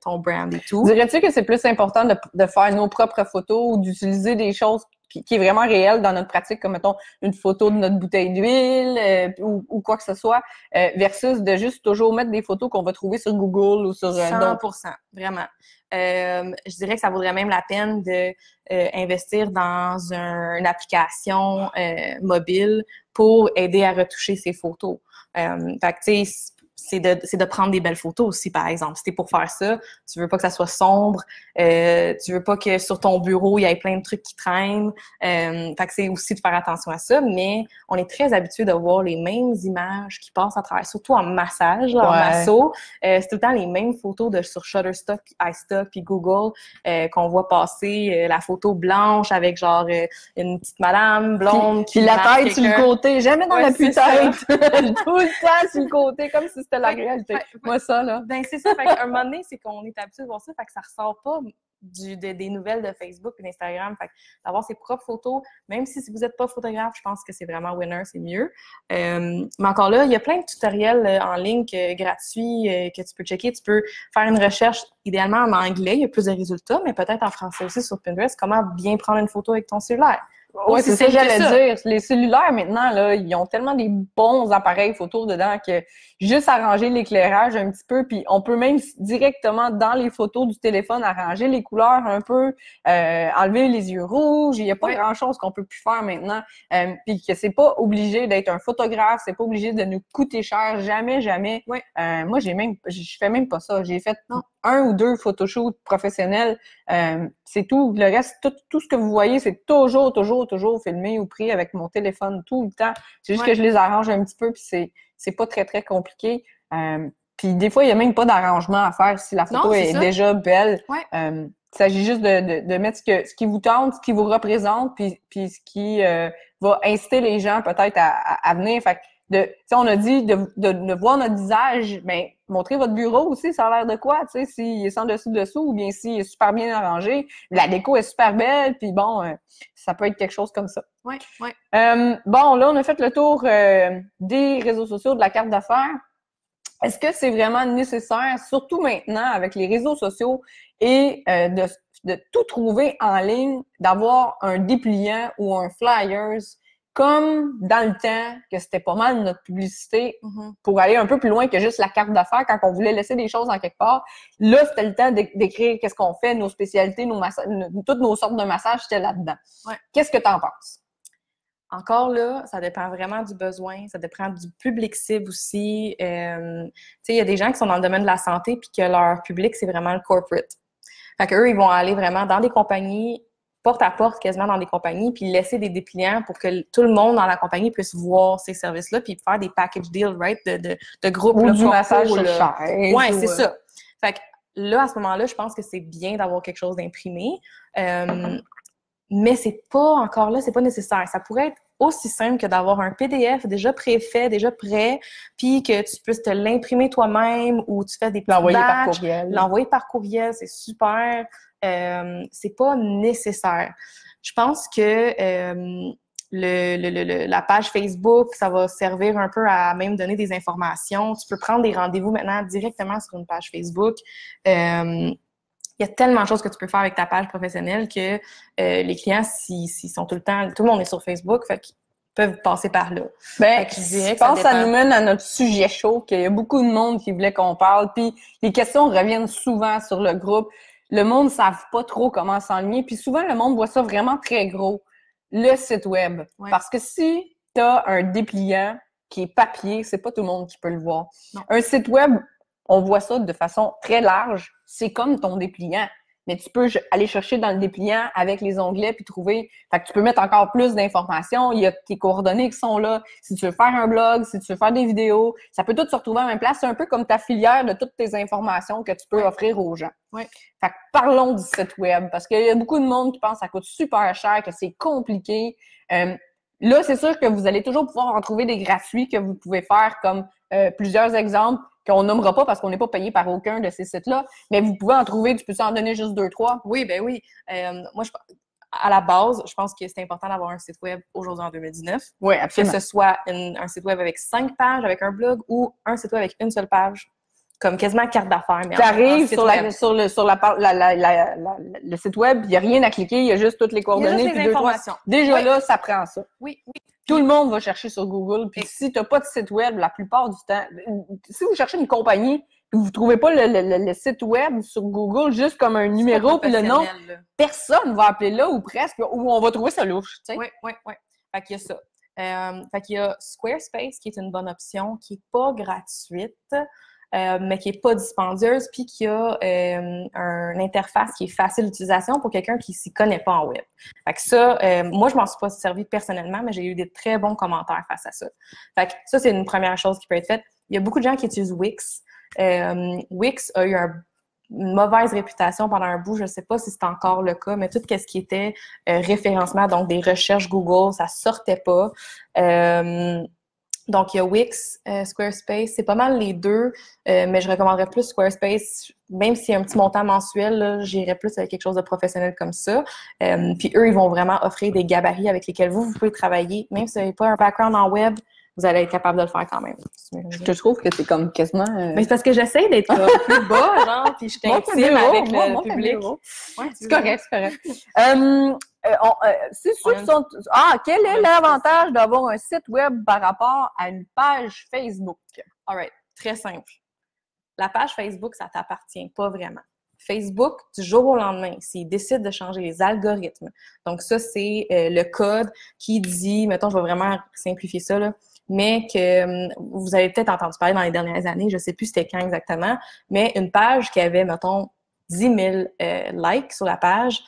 ton brand et tout. Dirais-tu que c'est plus important de faire nos propres photos ou d'utiliser des choses qui est vraiment réel dans notre pratique, comme mettons une photo de notre bouteille d'huile ou quoi que ce soit, versus de juste toujours mettre des photos qu'on va trouver sur Google ou sur 100%, vraiment. Je dirais que ça vaudrait même la peine de investir dans une application mobile pour aider à retoucher ses photos. Fait que tu sais, c'est de prendre des belles photos aussi, par exemple. Si t'es pour faire ça, tu veux pas que ça soit sombre, tu veux pas que sur ton bureau, il y ait plein de trucs qui traînent. Fait que c'est aussi de faire attention à ça, mais on est très habitué de voir les mêmes images qui passent à travers, surtout en massage, là, en masso. C'est tout le temps les mêmes photos sur Shutterstock, puis iStock, puis Google qu'on voit passer la photo blanche avec genre une petite madame blonde puis la tête sur le côté, jamais dans la tête tout le temps sur le côté, comme si c'était la réalité. Moi, ça, là. Ben, c'est ça. Fait qu'à un moment donné, c'est qu'on est habitué de voir ça. Fait que ça ressort pas des nouvelles de Facebook et d'Instagram. Fait que d'avoir ses propres photos, même si vous n'êtes pas photographe, je pense que c'est vraiment winner, c'est mieux. Mais encore là, il y a plein de tutoriels en ligne gratuits que tu peux checker. Tu peux faire une recherche, idéalement en anglais. Il y a plus de résultats, mais peut-être en français aussi sur Pinterest. Comment bien prendre une photo avec ton cellulaire. Oui, c'est ça que j'allais dire. Les cellulaires, maintenant, là, ils ont tellement des bons appareils photo dedans que juste arranger l'éclairage un petit peu, puis on peut même directement dans les photos du téléphone arranger les couleurs un peu, enlever les yeux rouges. Il n'y a pas grand-chose qu'on peut plus faire maintenant. Puis que c'est pas obligé d'être un photographe, c'est pas obligé de nous coûter cher. Jamais, jamais. Moi, je fais même pas ça. J'ai fait un ou deux photoshoots professionnels. C'est tout. Le reste, tout ce que vous voyez, c'est toujours filmé ou pris avec mon téléphone tout le temps. C'est juste que je les arrange un petit peu, puis c'est pas très, très compliqué. Puis des fois, il y a même pas d'arrangement à faire si la photo est déjà belle. Il s'agit juste de mettre ce qui vous tente, ce qui vous représente, puis ce qui va inciter les gens peut-être à venir. Fait que on a dit de voir notre visage, ben montrer votre bureau aussi, ça a l'air de quoi, tu sais, s'il est sans dessous ou bien s'il est super bien arrangé, la déco est super belle, puis bon, ça peut être quelque chose comme ça. Bon, là, on a fait le tour des réseaux sociaux, de la carte d'affaires. Est-ce que c'est vraiment nécessaire, surtout maintenant avec les réseaux sociaux et de tout trouver en ligne, d'avoir un dépliant ou un flyers comme dans le temps que c'était pas mal notre publicité pour aller un peu plus loin que juste la carte d'affaires quand on voulait laisser des choses en quelque part. Là, c'était le temps d'écrire qu'est-ce qu'on fait, nos spécialités, toutes nos sortes de massages, c'était là-dedans. Qu'est-ce que tu en penses? Encore là, ça dépend vraiment du besoin, ça dépend du public cible aussi. Tu sais, il y a des gens qui sont dans le domaine de la santé puis que leur public, c'est vraiment le corporate. Fait qu'eux, ils vont aller vraiment dans des compagnies, porte à porte quasiment dans des compagnies, puis laisser des dépliants pour que tout le monde dans la compagnie puisse voir ces services-là, puis faire des package deals, right, de groupes. Ou du massage sur chaise. Ouais, c'est ça. Fait que là, à ce moment-là, je pense que c'est bien d'avoir quelque chose d'imprimé. Mais c'est pas encore là, c'est pas nécessaire. Ça pourrait être aussi simple que d'avoir un PDF déjà préfait, déjà prêt, puis que tu puisses te l'imprimer toi-même ou tu fais des petits l'envoyer par courriel. L'envoyer par courriel, c'est super. C'est pas nécessaire. Je pense que la page Facebook, ça va servir un peu à même donner des informations. Tu peux prendre des rendez-vous maintenant directement sur une page Facebook. Il y a tellement de choses que tu peux faire avec ta page professionnelle que les clients, s'ils sont tout le temps... Tout le monde est sur Facebook, fait qu'ils peuvent passer par là. Je pense que ça nous mène à notre sujet chaud, qu'il y a beaucoup de monde qui voulait qu'on parle, puis les questions reviennent souvent sur le groupe. Le monde ne savent pas trop comment s'enligner, puis souvent, le monde voit ça vraiment très gros, le site web. Ouais. Parce que si tu as un dépliant qui est papier, c'est pas tout le monde qui peut le voir. Non. Un site web, on voit ça de façon très large, c'est comme ton dépliant. Mais tu peux aller chercher dans le dépliant avec les onglets puis trouver. Fait que tu peux mettre encore plus d'informations. Il y a tes coordonnées qui sont là. Si tu veux faire un blog, si tu veux faire des vidéos, ça peut tout se retrouver à la même place. C'est un peu comme ta filière de toutes tes informations que tu peux offrir aux gens. Oui. Fait que parlons du site web parce qu'il y a beaucoup de monde qui pense que ça coûte super cher, que c'est compliqué. Là, c'est sûr que vous allez toujours pouvoir en trouver des gratuits que vous pouvez faire comme plusieurs exemples qu'on nommera pas parce qu'on n'est pas payé par aucun de ces sites-là, mais vous pouvez en trouver, tu peux en donner juste 2, 3? Oui, ben oui. Moi, à la base, je pense que c'est important d'avoir un site web aujourd'hui en 2019. Oui, absolument. Que ce soit un site web avec 5 pages, avec un blog, ou un site web avec une seule page, comme quasiment carte d'affaires. Tu arrives sur le site web, il n'y a rien à cliquer, il y a juste toutes les coordonnées. Il y a juste les informations. Déjà là, ça prend ça. Oui, oui. Tout le monde va chercher sur Google. Puis si tu n'as pas de site web, la plupart du temps, si vous cherchez une compagnie et vous ne trouvez pas le site web sur Google juste comme un numéro puis le nom, personne va appeler là ou presque, ou on va trouver ça louche. Oui, oui, oui. Fait qu'il y a ça. Fait qu'il y a Squarespace qui est une bonne option, qui n'est pas gratuite. Mais qui n'est pas dispendieuse, puis qui a une interface qui est facile d'utilisation pour quelqu'un qui ne s'y connaît pas en web. Fait que ça, moi, je m'en suis pas servi personnellement, mais j'ai eu des très bons commentaires face à ça. Fait que ça, c'est une première chose qui peut être faite. Il y a beaucoup de gens qui utilisent Wix. Wix a eu une mauvaise réputation pendant un bout. Je ne sais pas si c'est encore le cas, mais tout ce qui était référencement, donc des recherches Google, ça sortait pas. Donc, il y a Wix, Squarespace, c'est pas mal les deux, mais je recommanderais plus Squarespace, même s'il y a un petit montant mensuel, j'irais plus avec quelque chose de professionnel comme ça. Puis eux, ils vont vraiment offrir des gabarits avec lesquels vous pouvez travailler. Même si vous n'avez pas un background en web, vous allez être capable de le faire quand même. Je te trouve que c'est comme quasiment... Mais c'est parce que j'essaie d'être plus bas, genre, puis je t'intime avec le public. Ouais, c'est correct, c'est correct. C'est sûr qu'ils sont... quel est l'avantage d'avoir un site web par rapport à une page Facebook? All right, très simple. La page Facebook, ça t'appartient pas vraiment. Facebook, du jour au lendemain, s'ils décident de changer les algorithmes, donc ça, c'est le code qui dit, mettons, je vais vraiment simplifier ça, là, mais que vous avez peut-être entendu parler dans les dernières années, je sais plus c'était quand exactement, mais une page qui avait, mettons, 10 000 likes sur la page,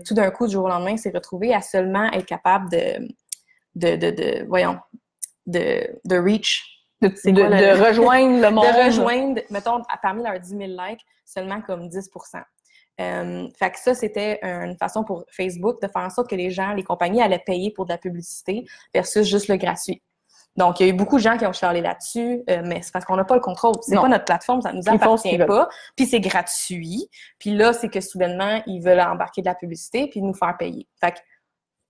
tout d'un coup, du jour au lendemain, s'est retrouvée à seulement être capable de reach. De rejoindre le monde. De rejoindre, mettons, parmi leurs 10 000 likes, seulement comme 10 Fait que ça, c'était une façon pour Facebook de faire en sorte que les gens, les compagnies allaient payer pour de la publicité versus juste le gratuit. Donc, il y a eu beaucoup de gens qui ont chialé là-dessus, mais c'est parce qu'on n'a pas le contrôle. C'est pas notre plateforme, ça ne nous appartient pas. Puis c'est gratuit. Puis là, c'est que soudainement, ils veulent embarquer de la publicité puis nous faire payer. Fait que,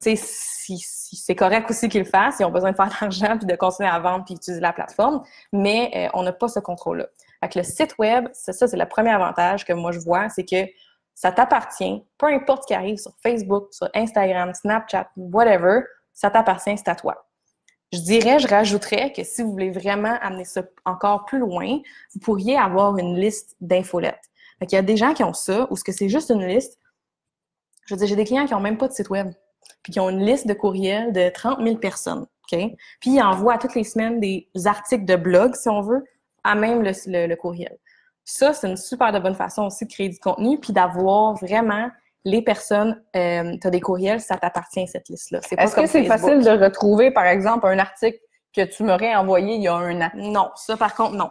tu sais, si c'est correct aussi qu'ils le fassent, ils ont besoin de faire de l'argent puis de continuer à vendre puis utiliser la plateforme, mais on n'a pas ce contrôle-là. Fait que le site web, c'est le premier avantage que moi je vois, c'est que ça t'appartient, peu importe ce qui arrive sur Facebook, sur Instagram, Snapchat, whatever, ça t'appartient, c'est à toi. Je rajouterais que si vous voulez vraiment amener ça encore plus loin, vous pourriez avoir une liste d'infolettes. Fait qu'il y a des gens qui ont ça, ou ce que c'est juste une liste. Je veux dire, j'ai des clients qui n'ont même pas de site web, puis qui ont une liste de courriels de 30 000 personnes, OK? Puis ils envoient toutes les semaines des articles de blog, si on veut, à même le courriel. Ça, c'est une super de bonne façon aussi de créer du contenu, puis d'avoir vraiment les personnes, tu as des courriels, ça t'appartient cette liste-là. Est-ce que c'est facile de retrouver, par exemple, un article que tu m'aurais envoyé il y a un an? Non, ça par contre, non.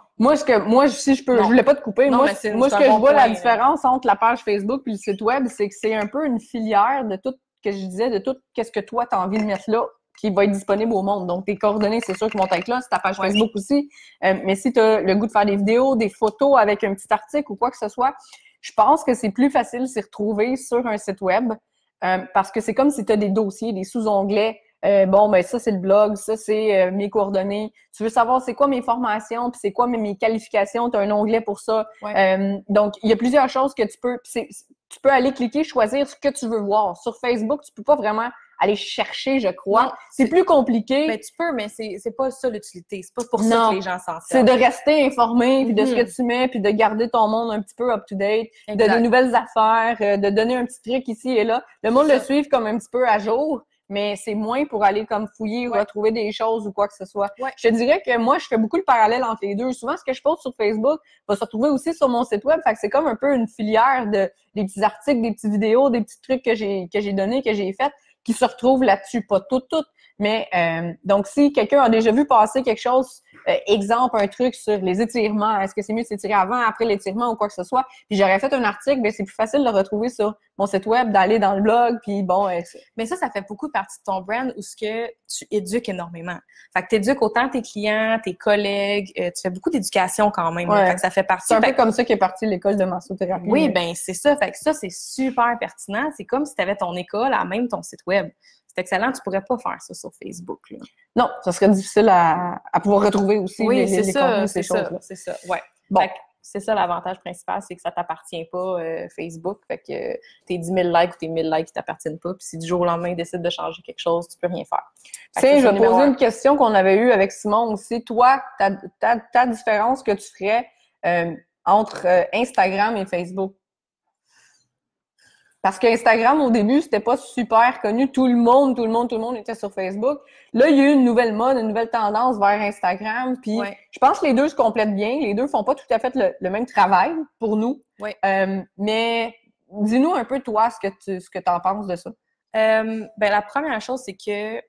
Si je peux, je voulais pas te couper. Non, ce que je vois la différence entre la page Facebook et le site web, c'est que c'est un peu une filière de tout que je disais, de tout qu'est-ce que toi tu as envie de mettre là, qui va être disponible au monde. Donc, tes coordonnées, c'est sûr qu'ils vont être là, c'est ta page Facebook aussi. Mais si tu as le goût de faire des vidéos, des photos avec un petit article ou quoi que ce soit, je pense que c'est plus facile de s'y retrouver sur un site web parce que c'est comme si tu as des dossiers, des sous-onglets. Ça, c'est le blog, ça, c'est mes coordonnées. Tu veux savoir c'est quoi mes formations, puis c'est quoi mes qualifications, tu as un onglet pour ça. Ouais. Donc, il y a plusieurs choses que tu peux aller cliquer, choisir ce que tu veux voir. Sur Facebook, tu peux pas vraiment aller chercher, je crois. C'est plus compliqué. Ben, tu peux, mais c'est pas ça l'utilité. C'est pas pour ça que les gens s'en servent. C'est de rester informé, puis de ce que tu mets, puis de garder ton monde un petit peu up-to-date, de nouvelles affaires, de donner un petit truc ici et là. Le monde le suive comme un petit peu à jour, mais c'est moins pour aller comme fouiller ou retrouver des choses ou quoi que ce soit. Je te dirais que moi, je fais beaucoup le parallèle entre les deux. Souvent, ce que je poste sur Facebook va se retrouver aussi sur mon site web. Fait que c'est comme un peu une filière des petits articles, des petites vidéos, des petits trucs que j'ai donnés, que j'ai fait, qui se retrouvent là-dessus. Pas toutes. Mais donc, si quelqu'un a déjà vu passer quelque chose, exemple, un truc sur les étirements, est-ce que c'est mieux de s'étirer avant, après l'étirement ou quoi que ce soit, puis j'aurais fait un article, bien, c'est plus facile de le retrouver sur mon site web, d'aller dans le blog, puis bon... Mais ça fait beaucoup partie de ton brand où ce que tu éduques énormément. Fait que tu éduques autant tes clients, tes collègues, tu fais beaucoup d'éducation quand même. Fait que ça fait partie... C'est un peu comme ça qu'est partie l'école de massothérapie. Oui, ben c'est ça. Fait que ça, c'est super pertinent. C'est comme si tu avais ton école à même ton site web. C'est excellent, tu pourrais pas faire ça sur Facebook. Là. Non, ça serait difficile à pouvoir retrouver aussi les contenus, ces choses-là. C'est ça, ouais. Bon. C'est ça l'avantage principal, c'est que ça t'appartient pas Facebook. Fait que tes 10 000 likes ou tes 1000 likes qui t'appartiennent pas. Puis si du jour au lendemain, ils décident de changer quelque chose, tu peux rien faire. Tiens, je vais poser une question qu'on avait eue avec Simon aussi. Toi, ta différence que tu ferais entre Instagram et Facebook? Parce qu'Instagram, au début, c'était pas super connu. Tout le monde était sur Facebook. Là, il y a eu une nouvelle mode, une nouvelle tendance vers Instagram. Puis, je pense que les deux se complètent bien. Les deux font pas tout à fait le même travail pour nous. Mais dis-nous un peu, toi, ce que tu en penses de ça. Ben, la première chose, c'est que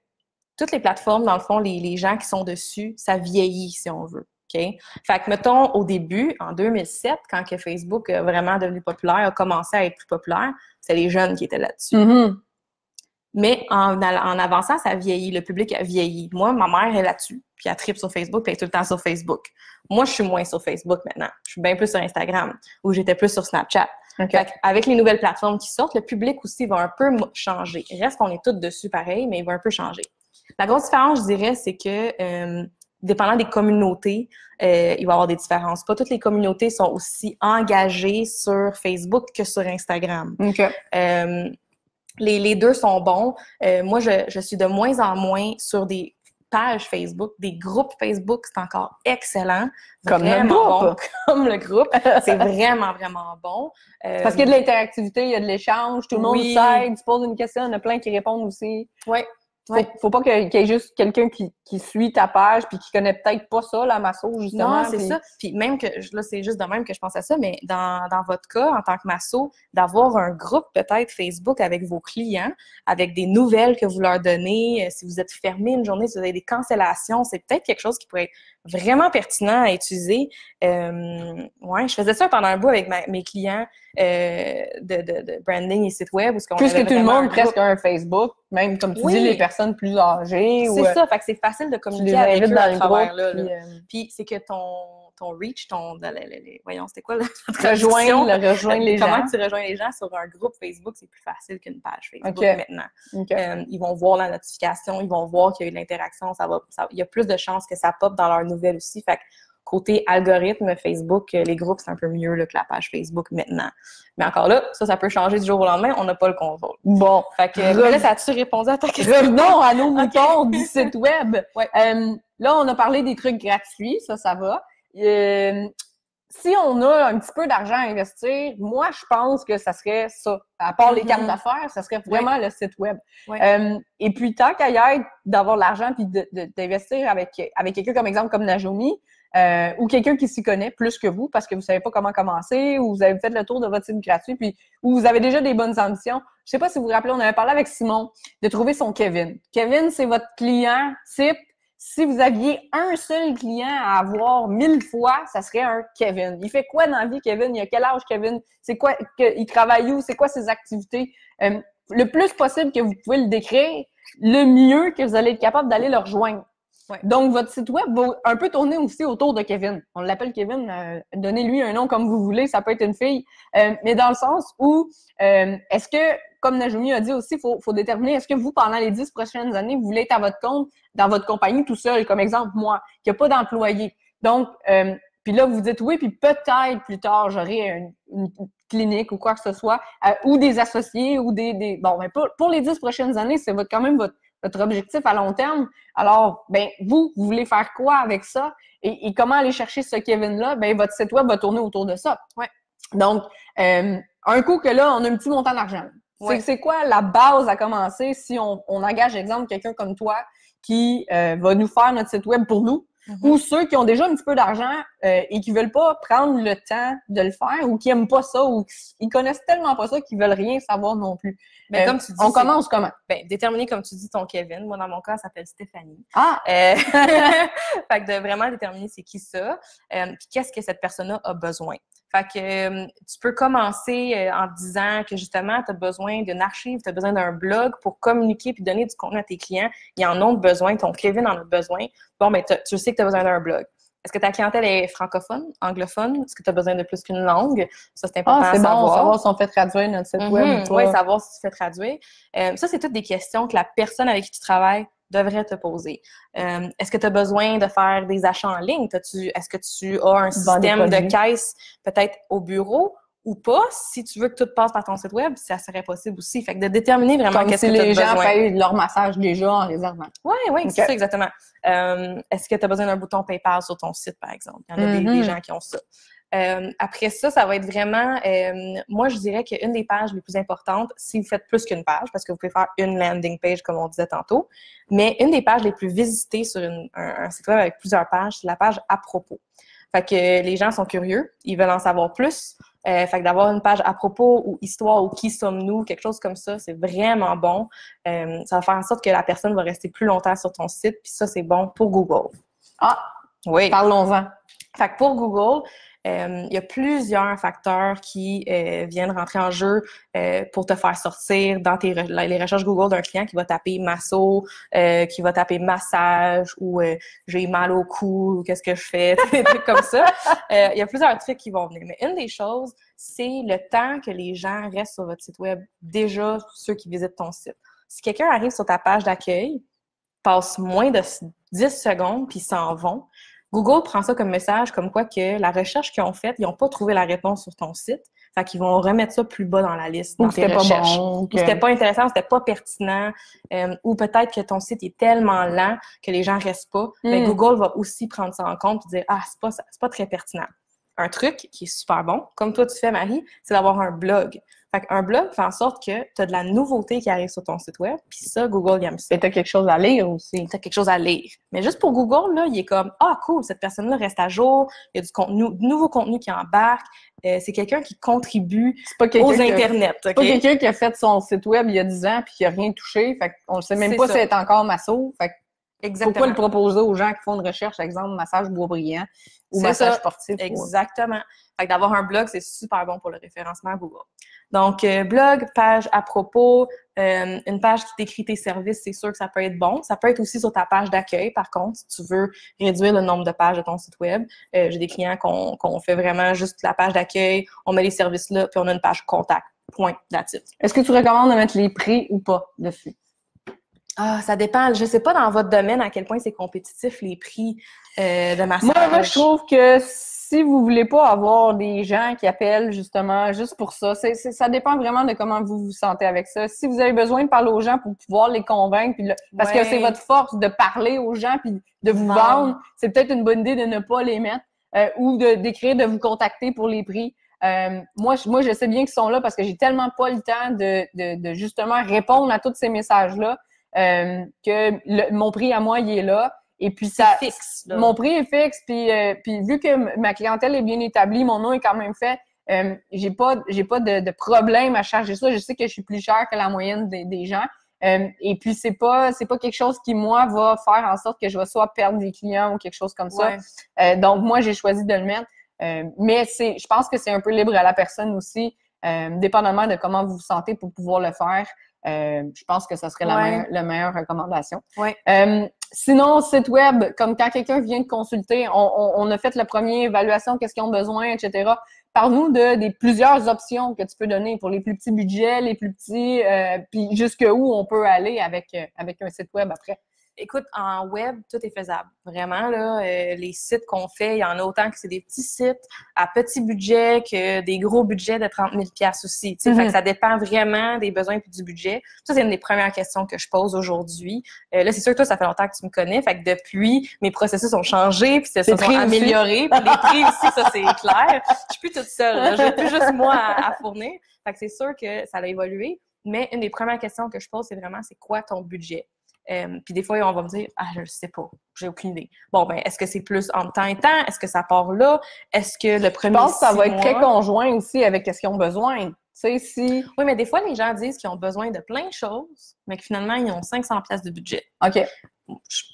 toutes les plateformes, dans le fond, les gens qui sont dessus, ça vieillit, si on veut. Okay? Fait que, mettons, au début, en 2007, quand que Facebook est vraiment devenu populaire, a commencé à être plus populaire, c'est les jeunes qui étaient là-dessus. Mm-hmm. Mais en avançant, ça vieillit. Le public a vieilli. Moi, ma mère est là-dessus. Puis elle tripe sur Facebook, puis elle est tout le temps sur Facebook. Moi, je suis moins sur Facebook maintenant. Je suis bien plus sur Instagram, où j'étais plus sur Snapchat. Fait avec les nouvelles plateformes qui sortent, le public aussi va un peu changer. Il reste qu'on est tous dessus pareil, mais il va un peu changer. La grosse différence, je dirais, c'est que dépendant des communautés, il va y avoir des différences. Pas toutes les communautés sont aussi engagées sur Facebook que sur Instagram. Les deux sont bons. Moi, je suis de moins en moins sur des pages Facebook, des groupes Facebook, c'est encore excellent. Comme le groupe. Bon, comme le groupe. C'est vraiment, vraiment bon. Parce qu'il y a de l'interactivité, il y a de l'échange, tout le monde s'aide, tu poses une question, il y en a plein qui répondent aussi. Oui. Faut pas qu'il y ait juste quelqu'un qui suit ta page puis qui connaît peut-être pas ça, la masso, justement. Non, c'est ça. Puis même que, là, c'est juste de même que je pense à ça, mais dans votre cas, en tant que masso, d'avoir un groupe peut-être Facebook avec vos clients, avec des nouvelles que vous leur donnez, si vous êtes fermé une journée, si vous avez des cancellations, c'est peut-être quelque chose qui pourrait être vraiment pertinent à utiliser. Je faisais ça pendant un bout avec mes clients de branding et site web. Puisque tout le monde presque a un Facebook, même comme tu dis, les personnes plus âgées. C'est ça, fait que c'est facile de communiquer avec eux à travers là. Puis c'est que ton reach, voyons, c'était quoi là? Rejoindre les gens. Comment tu rejoins les gens sur un groupe Facebook, c'est plus facile qu'une page Facebook maintenant. Ils vont voir la notification, ils vont voir qu'il y a eu de l'interaction, il y a plus de chances que ça pop dans leurs nouvelles aussi. Fait que côté algorithme Facebook, les groupes, c'est un peu mieux là, que la page Facebook maintenant. Mais encore là, ça peut changer du jour au lendemain, on n'a pas le contrôle. Bon. Fait que là, ça a-tu répondu à ta question? Revenons à nos moutons du site web. Là, on a parlé des trucs gratuits, ça va. Si on a un petit peu d'argent à investir, moi, je pense que ça serait ça. À part les cartes d'affaires, ça serait vraiment le site web. Et puis, tant qu'à y être, d'avoir l'argent puis d'investir avec quelqu'un comme exemple comme Najomi, ou quelqu'un qui s'y connaît plus que vous parce que vous savez pas comment commencer ou vous avez fait le tour de votre site gratuit puis ou vous avez déjà des bonnes ambitions. Je sais pas si vous vous rappelez, on avait parlé avec Simon de trouver son Kevin. Kevin, c'est votre client type. Si vous aviez un seul client à avoir 1000 fois, ça serait un Kevin. Il fait quoi dans la vie, Kevin? Il a quel âge, Kevin? C'est quoi? Il travaille où? C'est quoi ses activités? Le plus possible que vous pouvez le décrire, le mieux que vous allez être capable d'aller le rejoindre. Donc, votre site web va un peu tourner aussi autour de Kevin. On l'appelle Kevin, donnez-lui un nom comme vous voulez, ça peut être une fille. Mais dans le sens où, est-ce que, comme Najomi a dit aussi, faut déterminer, est-ce que vous, pendant les 10 prochaines années, vous voulez être à votre compte dans votre compagnie tout seul, comme exemple moi, qui n'a pas d'employé. Donc, puis là, vous dites oui, puis peut-être plus tard, j'aurai une clinique ou quoi que ce soit, ou des associés, ou bon, ben pour les 10 prochaines années, c'est quand même votre objectif à long terme. Alors, ben vous voulez faire quoi avec ça? Et comment aller chercher ce Kevin-là? Ben votre site web va tourner autour de ça. Ouais. Donc, un coup que là, on a un petit montant d'argent. Ouais. C'est quoi la base à commencer si on engage, exemple, quelqu'un comme toi qui va nous faire notre site web pour nous, ou ceux qui ont déjà un petit peu d'argent et qui veulent pas prendre le temps de le faire, ou qui aiment pas ça, ou qui connaissent tellement pas ça qu'ils veulent rien savoir non plus. Mais comme tu dis, on commence comment? Ben, déterminer, comme tu dis, ton Kevin. Moi, dans mon cas, ça s'appelle Stéphanie. Ah! Fait que de vraiment déterminer c'est qui ça, puis qu'est-ce que cette personne-là a besoin. Fait que tu peux commencer en disant que justement, tu as besoin d'une archive, tu as besoin d'un blog pour communiquer puis donner du contenu à tes clients. Ils en ont besoin, ton Kevin en a besoin. Bon, ben tu sais que tu as besoin d'un blog. Est-ce que ta clientèle est francophone, anglophone? Est-ce que tu as besoin de plus qu'une langue? Ça, c'est important à savoir. Bon, savoir si on fait traduire notre site web. Oui, savoir si tu fais traduire. Ça, c'est toutes des questions que la personne avec qui tu travailles devrait te poser. Est-ce que tu as besoin de faire des achats en ligne? Est-ce que tu as un système de caisse peut-être au bureau ou pas? Si tu veux que tout passe par ton site web, ça serait possible aussi. Fait que de déterminer vraiment qu'est-ce que tu as besoin. Comme si les gens payent leur massage déjà en réservant. Oui, okay. C'est ça exactement. Est-ce que tu as besoin d'un bouton PayPal sur ton site, par exemple? Il y en a des gens qui ont ça. Après ça, ça va être vraiment, moi je dirais qu'une des pages les plus importantes, si vous faites plus qu'une page, parce que vous pouvez faire une landing page comme on disait tantôt, mais une des pages les plus visitées sur un site web avec plusieurs pages, c'est la page à propos. Fait que les gens sont curieux, ils veulent en savoir plus. Fait que d'avoir une page à propos ou histoire ou qui sommes-nous, quelque chose comme ça, c'est vraiment bon. Ça va faire en sorte que la personne va rester plus longtemps sur ton site, puis ça, c'est bon pour Google. Ah! Oui. Parlons-en. Fait que pour Google, il y a plusieurs facteurs qui viennent rentrer en jeu pour te faire sortir dans les recherches Google d'un client qui va taper masso, qui va taper massage ou j'ai mal au cou, qu'est-ce que je fais, des trucs comme ça. Il y a plusieurs trucs qui vont venir. Mais une des choses, c'est le temps que les gens restent sur votre site web, déjà ceux qui visitent ton site. Si quelqu'un arrive sur ta page d'accueil, passe moins de 10 secondes puis s'en vont, Google prend ça comme message, comme quoi que la recherche qu'ils ont faite, ils n'ont pas trouvé la réponse sur ton site. Fait qu'ils vont remettre ça plus bas dans la liste, dans tes recherches. Ou c'était pas intéressant, c'était pas pertinent, ou peut-être que ton site est tellement lent que les gens restent pas. Mais Google va aussi prendre ça en compte et dire « Ah, c'est pas très pertinent ». Un truc qui est super bon, comme toi tu fais, Marie, c'est d'avoir un blog. Fait qu'un blog fait en sorte que tu as de la nouveauté qui arrive sur ton site web, puis ça, Google aime ça. Et tu as quelque chose à lire aussi. Tu as quelque chose à lire. Mais juste pour Google, là, il est comme « Ah, cool, cette personne-là reste à jour, il y a du contenu, du nouveau contenu qui embarque. » C'est quelqu'un qui contribue aux internets. C'est pas quelqu'un qui a fait son site web il y a 10 ans puis qui a rien touché. Fait qu'on ne sait même pas si c'est encore masso. Fait exactement. Pourquoi le proposer aux gens qui font une recherche, par exemple, massage Boisbriand ou massage sportif? Exactement. Fait que d'avoir un blog, c'est super bon pour le référencement à Google. Donc, blog, page à propos, une page qui décrit tes services, c'est sûr que ça peut être bon. Ça peut être aussi sur ta page d'accueil, par contre, si tu veux réduire le nombre de pages de ton site web. J'ai des clients qu'on fait vraiment juste la page d'accueil, on met les services là, puis on a une page contact. Point, that's it. Est-ce que tu recommandes de mettre les prix ou pas dessus? Ah, ça dépend. Je sais pas dans votre domaine à quel point c'est compétitif, les prix de massage. Moi, je trouve que si vous voulez pas avoir des gens qui appellent justement juste pour ça, ça dépend vraiment de comment vous vous sentez avec ça. Si vous avez besoin de parler aux gens pour pouvoir les convaincre, puis parce que c'est votre force de parler aux gens puis de vous vendre, c'est peut-être une bonne idée de ne pas les mettre ou d'écrire, de vous contacter pour les prix. Moi, je sais bien qu'ils sont là parce que j'ai tellement pas le temps de justement répondre à tous ces messages-là que mon prix à moi, il est là. Et puis ça, fixe, mon prix est fixe, puis vu que ma clientèle est bien établie, mon nom est quand même fait, j'ai pas de problème à charger ça. Je sais que je suis plus chère que la moyenne des gens. Et puis c'est pas quelque chose qui moi va faire en sorte que je vais soit perdre des clients ou quelque chose comme ça. Donc moi j'ai choisi de le mettre. Mais je pense que c'est un peu libre à la personne aussi, dépendamment de comment vous vous sentez pour pouvoir le faire. Je pense que ça serait la meilleure recommandation. Sinon, site web, comme quand quelqu'un vient de consulter, on a fait la première évaluation, qu'est-ce qu'ils ont besoin, etc. Parle-nous des plusieurs options que tu peux donner pour les plus petits budgets, les plus petits, puis jusqu'où on peut aller avec un site web après. Écoute, en web, tout est faisable. Vraiment, là, les sites qu'on fait, il y en a autant que c'est des petits sites à petit budget que des gros budgets de 30 000 $ aussi. Fait que ça dépend vraiment des besoins et du budget. Ça, c'est une des premières questions que je pose aujourd'hui. Là, c'est sûr que toi, ça fait longtemps que tu me connais. Fait que depuis, mes processus ont changé, puis se sont améliorés. Puis les prix aussi, ça, c'est clair. Je suis plus toute seule. J'ai plus juste moi à fournir. Fait que c'est sûr que ça a évolué. Mais une des premières questions que je pose, c'est vraiment, c'est quoi ton budget? Puis des fois, on va me dire « Ah, je ne sais pas, j'ai aucune idée. » Bon, ben, est-ce que c'est plus en temps et temps? Est-ce que ça part là? Est-ce que le premier Je pense que ça va être très conjoint aussi avec ce qu'ils ont besoin. Tu sais, si... Oui, mais des fois, les gens disent qu'ils ont besoin de plein de choses, mais que finalement, ils ont 500 $ de budget. OK.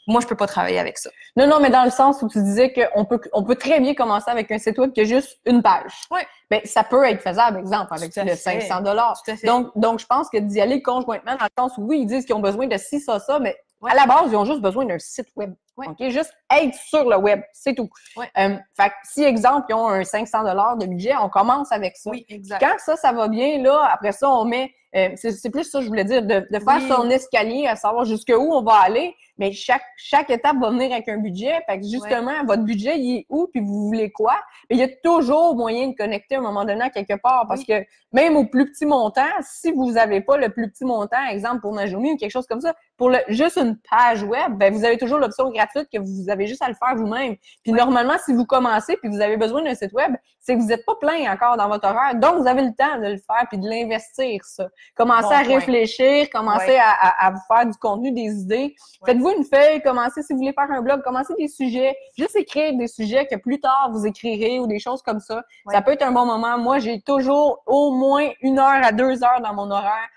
Moi, je peux pas travailler avec ça. Non, mais dans le sens où tu disais qu'on peut très bien commencer avec un site web qui a juste une page. Oui. Ben, ça peut être faisable, exemple, avec le 500 $. Donc, je pense que d'y aller conjointement, dans le sens où, oui, ils disent qu'ils ont besoin de ci, ça, mais à la base, ils ont juste besoin d'un site web. OK? Juste être sur le web, c'est tout. Fait que si, exemple, ils ont un 500 $ de budget, on commence avec ça. Oui, exact. Quand ça va bien, là, après ça, on met... c'est plus ça, je voulais dire, de faire son escalier, à savoir jusqu'où on va aller, mais chaque étape va venir avec un budget. Fait que justement, votre budget, il est où, puis vous voulez quoi? Mais il y a toujours moyen de connecter à un moment donné à quelque part, parce que même au plus petit montant, si vous n'avez pas le plus petit montant, exemple pour Najumi ou quelque chose comme ça, pour juste une page web, ben vous avez toujours l'option gratuite que vous avez juste à le faire vous-même. Puis normalement, si vous commencez puis vous avez besoin d'un site web, c'est que vous n'êtes pas plein encore dans votre horaire. Donc, vous avez le temps de le faire puis de l'investir, ça. Commencez à réfléchir, commencez à vous faire du contenu, des idées. Faites-vous une feuille, commencez, si vous voulez faire un blog, commencez des sujets. Juste écrire des sujets que plus tard, vous écrirez ou des choses comme ça. Ça peut être un bon moment. Moi, j'ai toujours au moins 1 heure à 2 heures dans mon horaire.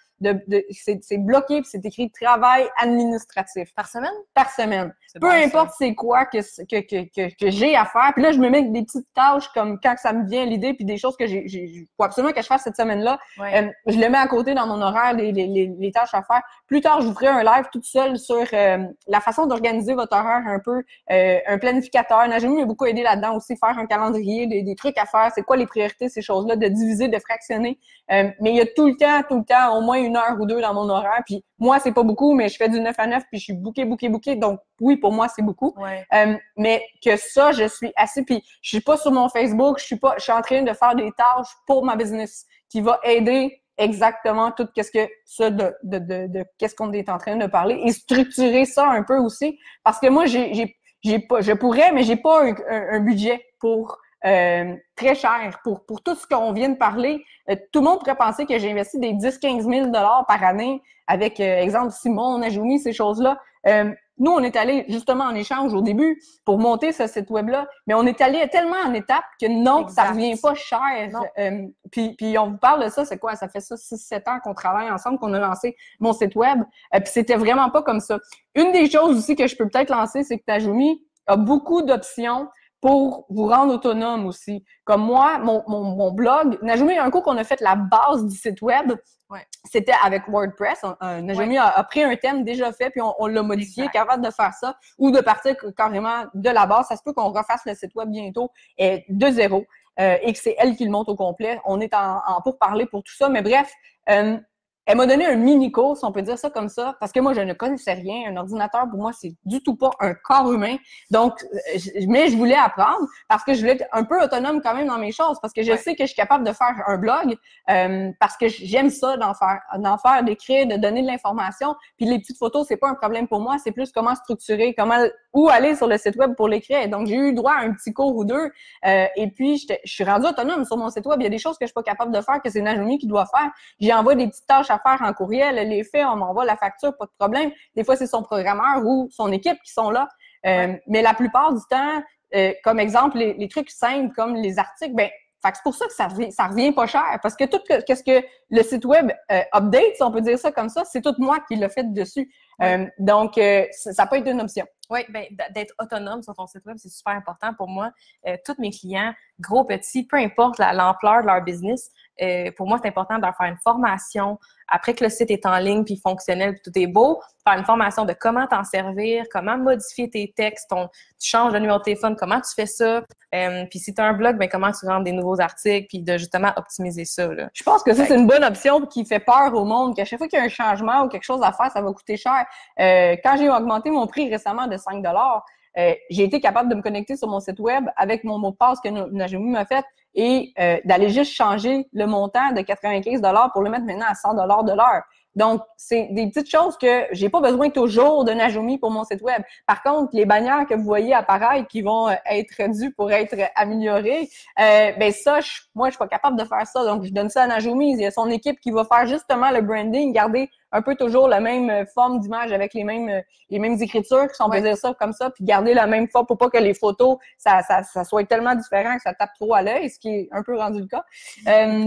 C'est bloqué, puis c'est écrit travail administratif. Par semaine? Par semaine. Peu importe c'est quoi que j'ai à faire. Puis là, je me mets des petites tâches comme quand ça me vient l'idée, puis des choses que faut absolument que je fasse cette semaine-là. Je le mets à côté dans mon horaire, les tâches à faire. Plus tard, je vous ferai un live toute seule sur la façon d'organiser votre horaire un peu, un planificateur. Najumi m'a beaucoup aidé là-dedans aussi, faire un calendrier, des trucs à faire, c'est quoi les priorités, ces choses-là, de diviser, de fractionner. Mais il y a tout le temps, au moins 1 heure ou 2 dans mon horaire. Puis moi, c'est pas beaucoup, mais je fais du 9 à 9, puis je suis booké. Donc oui, pour moi, c'est beaucoup. Mais que ça, je suis assez, puis je suis pas sur mon Facebook, je suis en train de faire des tâches pour ma business qui va aider exactement tout qu'est-ce qu'on est en train de parler et structurer ça un peu aussi. Parce que moi, je pourrais, mais j'ai pas un budget pour très cher pour tout ce qu'on vient de parler. Tout le monde pourrait penser que j'ai investi des 10-15 000 $ par année avec, exemple, Simon, Najumi, ces choses-là. Nous, on est allé justement en échange au début pour monter ce site web-là, mais on est allé tellement en étapes que non, ça revient pas cher. Puis on vous parle de ça, c'est quoi? Ça fait ça 6-7 ans qu'on travaille ensemble, qu'on a lancé mon site web. Puis c'était vraiment pas comme ça. Une des choses aussi que je peux peut-être lancer, c'est que Najumi a beaucoup d'options pour vous rendre autonome aussi. Comme moi, mon blog, Najumi, un coup qu'on a fait la base du site web, c'était avec WordPress. Najumi a pris un thème déjà fait, puis on l'a modifié, capable de faire ça, ou de partir carrément de la base. Ça se peut qu'on refasse le site web bientôt de zéro, et que c'est elle qui le monte au complet. On est en pourparlers pour tout ça, mais bref, elle m'a donné un mini-cours, si on peut dire ça comme ça, parce que moi, je ne connaissais rien. Un ordinateur, pour moi, c'est du tout pas un corps humain. Donc, mais je voulais apprendre parce que je voulais être un peu autonome quand même dans mes choses, parce que je sais que je suis capable de faire un blog, parce que j'aime ça d'en faire, d'écrire, de donner de l'information. Puis les petites photos, c'est pas un problème pour moi, c'est plus comment structurer, où aller sur le site web pour l'écrire. Donc, j'ai eu droit à un petit cours ou deux, et puis je suis rendue autonome sur mon site web. Il y a des choses que je suis pas capable de faire, que c'est Najumi qui doit faire. J'ai envoyé des petites tâches à faire en courriel, elle les fait, on m'envoie la facture, pas de problème. Des fois, c'est son programmeur ou son équipe qui sont là. Mais la plupart du temps, comme exemple, les trucs simples comme les articles, fait que c'est pour ça que ça revient pas cher. Parce que tout qu'est-ce que le site web update, si on peut dire ça comme ça, c'est tout moi qui l'ai fait dessus. Donc, ça peut être une option. Oui, d'être autonome sur ton site web, c'est super important pour moi. Tous mes clients, gros, petits, peu importe l'ampleur de leur business, pour moi, c'est important de leur faire une formation après que le site est en ligne puis fonctionnel puis tout est beau, faire une formation de comment t'en servir, comment modifier tes textes, tu changes de numéro de téléphone, comment tu fais ça, puis si tu as un blog, ben comment tu rentres des nouveaux articles puis de justement optimiser ça, là. Je pense que ça, c'est une bonne option qui fait peur au monde, qu'à chaque fois qu'il y a un changement ou quelque chose à faire, ça va coûter cher. Quand j'ai augmenté mon prix récemment de 5 j'ai été capable de me connecter sur mon site web avec mon mot de passe que Najomi m'a fait et d'aller juste changer le montant de 95 pour le mettre maintenant à 100 de l'heure. Donc, c'est des petites choses que j'ai pas besoin toujours de Najomi pour mon site web. Par contre, les bannières que vous voyez apparaître qui vont être dues pour être améliorées, ben ça, moi, je suis pas capable de faire ça. Donc, je donne ça à Najomi. Il y a son équipe qui va faire justement le branding, garder un peu toujours la même forme d'image avec les mêmes écritures, si on peut dire ça comme ça, puis garder la même forme pour pas que les photos, ça soit tellement différent que ça tape trop à l'œil, ce qui est un peu rendu le cas.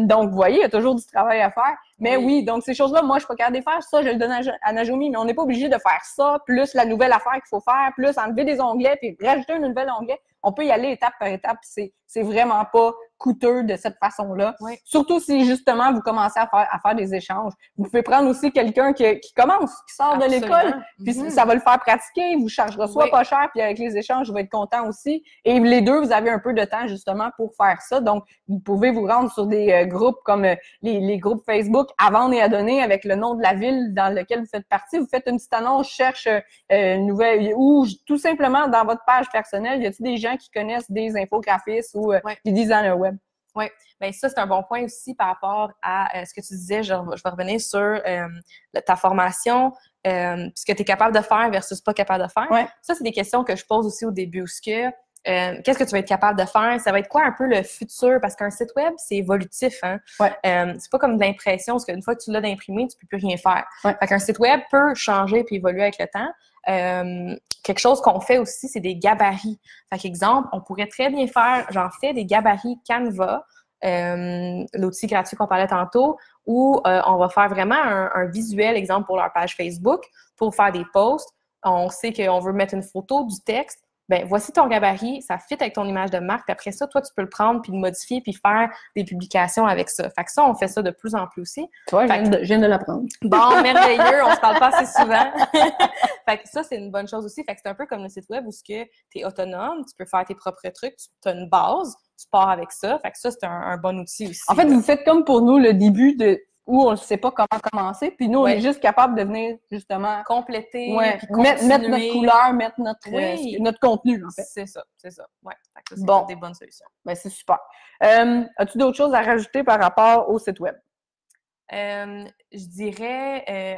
Donc, vous voyez, il y a toujours du travail à faire. Mais oui, donc ces choses-là, moi, je suis pas capable de faire. Ça, je le donne à Najomi, mais on n'est pas obligé de faire ça, plus la nouvelle affaire qu'il faut faire, plus enlever des onglets, puis rajouter un nouvel onglet. On peut y aller étape par étape, c'est vraiment pas coûteux de cette façon-là. Oui. Surtout si, justement, vous commencez à faire des échanges. Vous pouvez prendre aussi quelqu'un qui commence, qui sort de l'école, puis ça va le faire pratiquer, il vous chargera soit pas cher, puis avec les échanges, je vais être content aussi. Et les deux, vous avez un peu de temps, justement, pour faire ça. Donc, vous pouvez vous rendre sur des groupes comme les groupes Facebook à vendre et à donner avec le nom de la ville dans lequel vous faites partie. Vous faites une petite annonce, cherche une nouvelle, ou tout simplement dans votre page personnelle, y a-t-il des gens qui connaissent des infographistes ou des designers web? Oui, bien ça, c'est un bon point aussi par rapport à ce que tu disais. Je vais revenir sur ta formation, ce que tu es capable de faire versus pas capable de faire. Ouais. Ça, c'est des questions que je pose aussi au début. Qu'est-ce que tu vas être capable de faire? Ça va être quoi un peu le futur? Parce qu'un site web, c'est évolutif. Hein? Ouais. C'est pas comme de l'impression, parce qu'une fois que tu l'as d'imprimé, tu peux plus rien faire. Ouais. Fait qu'un site web peut changer puis évoluer avec le temps. Quelque chose qu'on fait aussi, c'est des gabarits. Fait qu'exemple, on pourrait très bien faire, j'en fais des gabarits Canva, l'outil gratuit qu'on parlait tantôt, où on va faire vraiment un visuel, exemple, pour leur page Facebook, pour faire des posts. On sait qu'on veut mettre une photo du texte. Ben voici ton gabarit, ça fit avec ton image de marque. Puis après ça, toi, tu peux le prendre puis le modifier puis faire des publications avec ça. Fait que ça, on fait ça de plus en plus aussi. Tu vois, je viens de l'apprendre. Bon, merveilleux, on se parle pas assez souvent. Fait que ça, c'est une bonne chose aussi. Fait que c'est un peu comme le site web où tu es autonome, tu peux faire tes propres trucs, tu as une base, tu pars avec ça. Fait que ça, c'est un bon outil aussi. En fait, vous faites comme pour nous le début où on ne sait pas comment commencer, puis nous, on est juste capable de venir, justement... compléter, puis mettre notre couleur, mettre notre contenu, en fait. C'est ça. Ouais. Fait que ça, c'est des bonnes solutions. Ben, c'est super. As-tu d'autres choses à rajouter par rapport au site web? Je dirais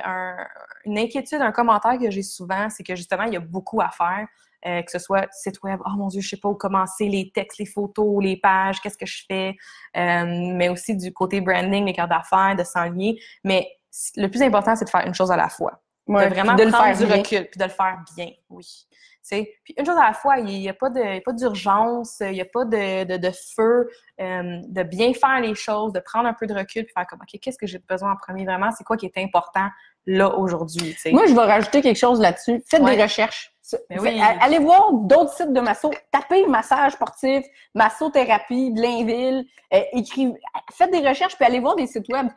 une inquiétude, un commentaire que j'ai souvent, c'est que justement, il y a beaucoup à faire. Que ce soit site web, oh mon Dieu, je sais pas où commencer, les textes, les photos, les pages, qu'est-ce que je fais, mais aussi du côté branding, les cartes d'affaires, de s'enligner. Mais le plus important, c'est de faire une chose à la fois. Ouais, de vraiment prendre du recul, puis de le faire bien, oui. Puis une chose à la fois, il n'y a pas d'urgence, il n'y a pas de feu, de bien faire les choses, de prendre un peu de recul, puis faire comme, OK, qu'est-ce que j'ai besoin en premier vraiment? C'est quoi qui est important là, aujourd'hui? T'sais. Moi, je vais rajouter quelque chose là-dessus. Faites des recherches. Oui. Allez voir d'autres sites de masso. Tapez massage sportif, massothérapie, Blainville. Faites des recherches puis allez voir des sites web.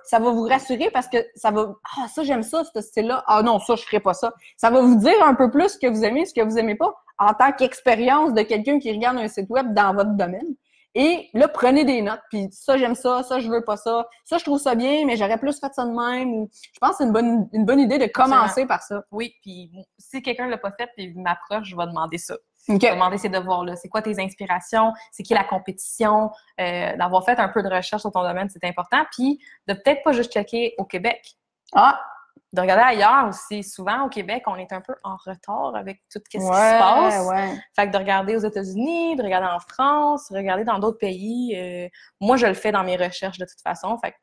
Ça va vous rassurer parce que ça va... Ah, ça, j'aime ça, ce style-là. Ah non, ça, je ferai pas ça. Ça va vous dire un peu plus ce que vous aimez, ce que vous aimez pas en tant qu'expérience de quelqu'un qui regarde un site web dans votre domaine. Et là, prenez des notes, puis ça, j'aime ça, ça, je veux pas ça, ça, je trouve ça bien, mais j'aurais plus fait ça de même. Je pense que c'est une bonne idée de commencer par ça. Oui, puis si quelqu'un l'a pas fait, puis m'approche, je vais demander ça. Okay. Je vais demander ces devoirs-là. C'est quoi tes inspirations? C'est qui la compétition? D'avoir fait un peu de recherche sur ton domaine, c'est important. Puis de peut-être pas juste checker au Québec. De regarder ailleurs aussi. Souvent, au Québec, on est un peu en retard avec tout ce qui se passe. Fait que de regarder aux États-Unis, de regarder en France, de regarder dans d'autres pays. Moi, je le fais dans mes recherches de toute façon. Fait que,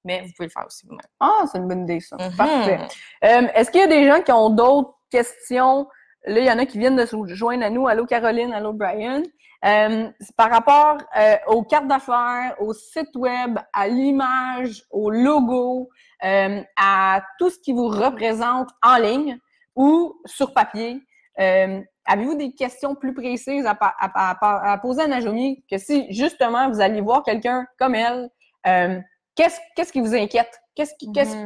mais vous pouvez le faire aussi vous-même. Ah, c'est une bonne idée, ça. Parfait. Est-ce qu'il y a des gens qui ont d'autres questions? Là, il y en a qui viennent de se joindre à nous. Allô, Caroline. Allô, Brian. Par rapport aux cartes d'affaires, au site web, à l'image, au logo, à tout ce qui vous représente en ligne ou sur papier. Avez-vous des questions plus précises à poser à Najomi que si, justement, vous allez voir quelqu'un comme elle Qu'est-ce qui vous inquiète?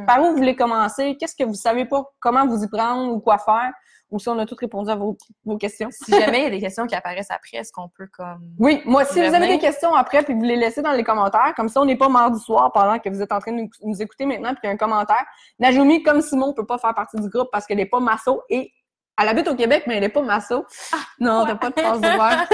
Par où vous voulez commencer? Qu'est-ce que vous savez pas? Comment vous y prendre ou quoi faire? Ou si on a tout répondu à vos questions. Si jamais il y a des questions qui apparaissent après, est-ce qu'on peut comme... Oui, moi, si vous avez des questions après, puis vous les laissez dans les commentaires, comme ça, on n'est pas mardi soir pendant que vous êtes en train de nous écouter maintenant, puis il y a un commentaire. Najumi, comme Simon, ne peut pas faire partie du groupe parce qu'elle n'est pas masso et elle habite au Québec, mais elle n'est pas masso. Non, t'as pas de passe d'ouvert.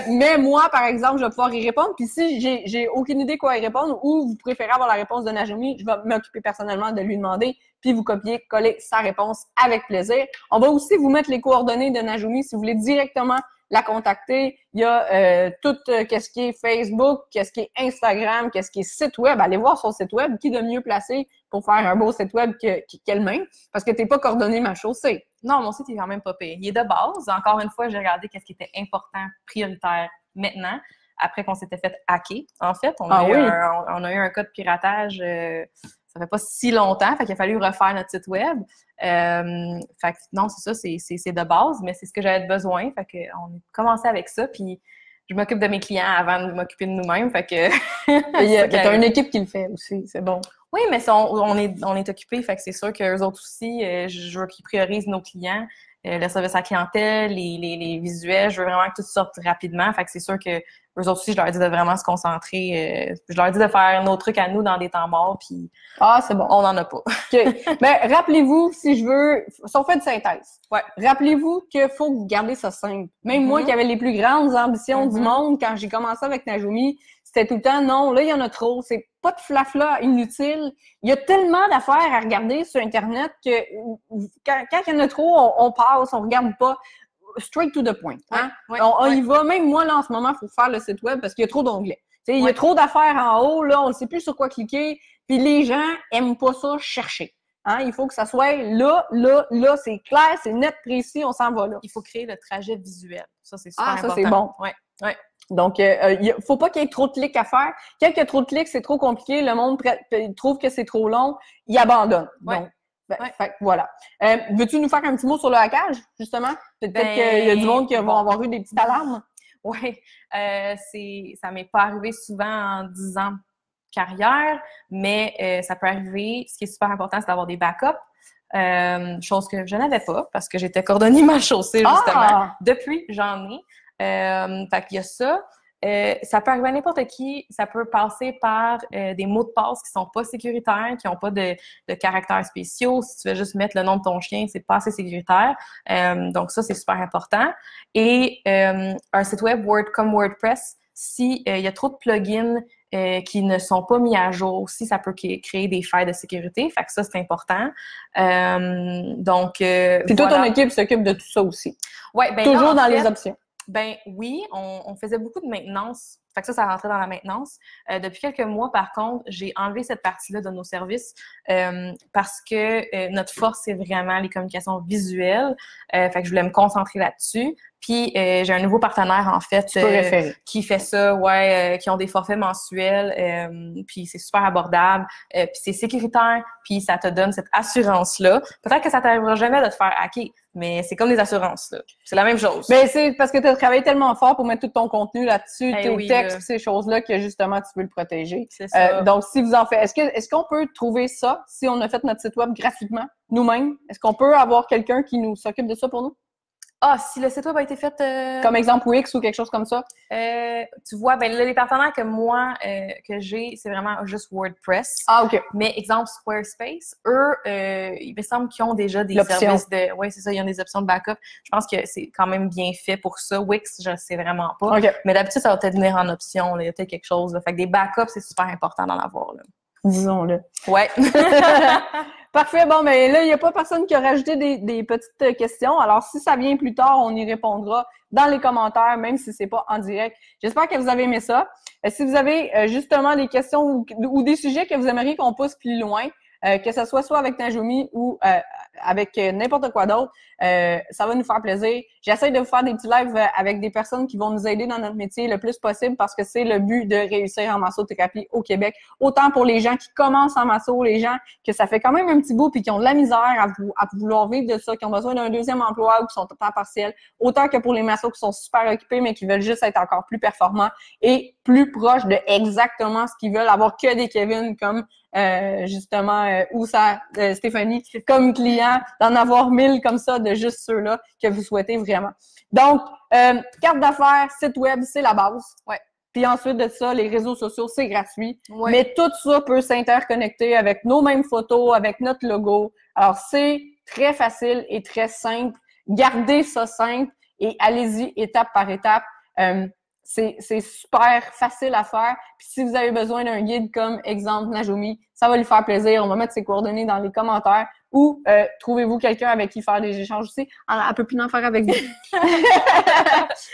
Mais moi, par exemple, je vais pouvoir y répondre. Puis si j'ai aucune idée quoi y répondre ou vous préférez avoir la réponse de Najumi, je vais m'occuper personnellement de lui demander, puis vous coller sa réponse avec plaisir. On va aussi vous mettre les coordonnées de Najumi si vous voulez directement la contacter. Il y a tout qu'est-ce qui est Facebook, qu'est-ce qui est Instagram, qu'est-ce qui est site web. Allez voir son site web. Qui de mieux placé pour faire un beau site web qu'elle-même? Parce que t'es pas coordonné ma chaussée. Non, mon site est quand même pas pire. Il est de base. Encore une fois, j'ai regardé qu'est-ce qui était important, prioritaire maintenant. Après qu'on s'était fait hacker, en fait. On a eu un cas de piratage, ça fait pas si longtemps, fait qu'il a fallu refaire notre site web. Fait que non, c'est ça, c'est de base, mais c'est ce que j'avais besoin. Fait qu'on a commencé avec ça, puis je m'occupe de mes clients avant de m'occuper de nous-mêmes. Fait que... T'as une équipe qui le fait aussi, c'est bon. Oui, mais on est occupés, fait que c'est sûr qu'eux autres aussi, je veux qu'ils priorisent nos clients, le service à la clientèle, les visuels, je veux vraiment que tout sorte rapidement, fait que c'est sûr que eux autres aussi, je leur dis de vraiment se concentrer, je leur dis de faire nos trucs à nous dans des temps morts, puis c'est bon. On n'en a pas. OK. Ben, rappelez-vous, si on fait une synthèse. Ouais. Rappelez-vous qu'il faut garder ça simple. Même moi qui avais les plus grandes ambitions du monde, quand j'ai commencé avec Najumi, c'était tout le temps, non, là, il y en a trop. C'est pas de flafla inutile. Il y a tellement d'affaires à regarder sur Internet que quand il y en a trop, on passe, on regarde pas. Straight to the point. Hein? On y va. Même moi, là, en ce moment, il faut faire le site web parce qu'il y a trop d'onglets. Il y a trop d'affaires en haut, là, on ne sait plus sur quoi cliquer. Puis les gens aiment pas ça chercher. Hein? Il faut que ça soit là, c'est clair, c'est net, précis, on s'en va là. Il faut créer le trajet visuel. Ça, c'est super important. Ça, c'est bon. Ouais. Donc, il faut pas qu'il y ait trop de clics à faire. Quand il y a trop de clics, c'est trop compliqué, le monde trouve que c'est trop long, il abandonne. Donc, fait, voilà. Veux-tu nous faire un petit mot sur le hackage, justement? Peut-être qu'il y a du monde qui vont avoir eu des petites alarmes. Oui, ça m'est pas arrivé souvent en 10 ans de carrière, mais ça peut arriver. Ce qui est super important, c'est d'avoir des backups, chose que je n'avais pas parce que j'étais cordonnier mal chaussée, justement. Depuis, j'en ai. Fait qu'il y a ça. Ça peut arriver à n'importe qui. Ça peut passer par des mots de passe qui sont pas sécuritaires, qui n'ont pas de caractères spéciaux. Si tu veux juste mettre le nom de ton chien, c'est pas assez sécuritaire. Donc ça, c'est super important. Et un site web comme WordPress, si il y a trop de plugins qui ne sont pas mis à jour aussi, ça peut créer des failles de sécurité. Fait que ça, c'est important. Donc, puis toi, ton équipe s'occupe de tout ça aussi. Ouais, ben toujours dans les options. Ben oui, on faisait beaucoup de maintenance. Fait que ça rentrait dans la maintenance. Depuis quelques mois, par contre, j'ai enlevé cette partie-là de nos services parce que notre force, c'est vraiment les communications visuelles. Fait que je voulais me concentrer là-dessus. Puis j'ai un nouveau partenaire, en fait, qui fait ça, qui ont des forfaits mensuels. Puis c'est super abordable. Puis c'est sécuritaire. Puis ça te donne cette assurance-là. Peut-être que ça t'arrivera jamais de te faire hacker, mais c'est comme des assurances, là. C'est la même chose. Ben, c'est parce que tu as travaillé tellement fort pour mettre tout ton contenu là-dessus, tes textes, ces choses-là, que justement, tu veux le protéger. C'est ça. Donc, si vous en faites, est-ce qu'on peut trouver ça si on a fait notre site web gratuitement, nous-mêmes? Est-ce qu'on peut avoir quelqu'un qui nous s'occupe de ça pour nous? Si le site web a été fait... Comme exemple Wix ou quelque chose comme ça? Tu vois, ben là, les partenaires que moi, que j'ai, c'est vraiment juste WordPress. OK. Mais exemple Squarespace, eux, il me semble qu'ils ont déjà des services de... Oui, c'est ça, ils ont des options de backup. Je pense que c'est quand même bien fait pour ça. Wix, je ne sais vraiment pas. Okay. Mais d'habitude, ça va peut-être venir en option. Là. Il y a peut-être quelque chose. Là. Fait que des backups, c'est super important d'en avoir. Là. Disons-le. Ouais. Parfait. Bon, mais là, il n'y a pas personne qui a rajouté des petites questions. Alors, si ça vient plus tard, on y répondra dans les commentaires, même si c'est pas en direct. J'espère que vous avez aimé ça. Si vous avez justement des questions ou des sujets que vous aimeriez qu'on pousse plus loin, que ce soit avec Najumi ou avec n'importe quoi d'autre. Ça va nous faire plaisir. J'essaie de vous faire des petits lives avec des personnes qui vont nous aider dans notre métier le plus possible parce que c'est le but de réussir en massothérapie au Québec. Autant pour les gens qui commencent en masso, les gens que ça fait quand même un petit bout puis qui ont de la misère à vouloir vivre de ça, qui ont besoin d'un deuxième emploi ou qui sont à temps partiel. Autant que pour les massos qui sont super occupés mais qui veulent juste être encore plus performants et plus proches de exactement ce qu'ils veulent, avoir que des Kevin comme justement ou ça Stéphanie comme client, d'en avoir 1000 comme ça de juste ceux-là que vous souhaitez vraiment. Donc, carte d'affaires, site web, c'est la base. Ouais. Puis ensuite de ça, les réseaux sociaux, c'est gratuit. Ouais. Mais tout ça peut s'interconnecter avec nos mêmes photos, avec notre logo. Alors, c'est très facile et très simple. Gardez ça simple et allez-y étape par étape. C'est super facile à faire. Puis si vous avez besoin d'un guide comme exemple Najumi, ça va lui faire plaisir. On va mettre ses coordonnées dans les commentaires. Ou trouvez-vous quelqu'un avec qui faire des échanges aussi. Elle peut plus en faire avec vous.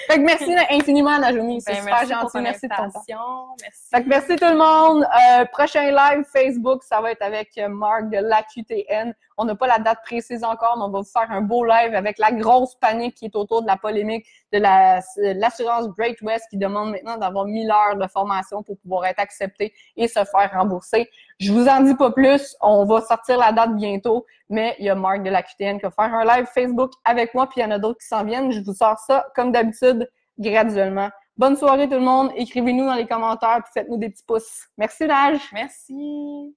Fait que merci infiniment, Najumi. C'est super gentil. Merci de ton temps. Merci. Fait que merci tout le monde. Prochain live Facebook, ça va être avec Marc de l'AQTN. On n'a pas la date précise encore, mais on va vous faire un beau live avec la grosse panique qui est autour de la polémique de l'assurance Great West qui demande maintenant d'avoir 1000 heures de formation pour pouvoir être accepté et se faire rembourser. Je vous en dis pas plus. On va sortir la date bientôt, mais il y a Marc de l'AQTN qui va faire un live Facebook avec moi, puis il y en a d'autres qui s'en viennent. Je vous sors ça, comme d'habitude, graduellement. Bonne soirée tout le monde. Écrivez-nous dans les commentaires, puis faites-nous des petits pouces. Merci, Naj. Merci.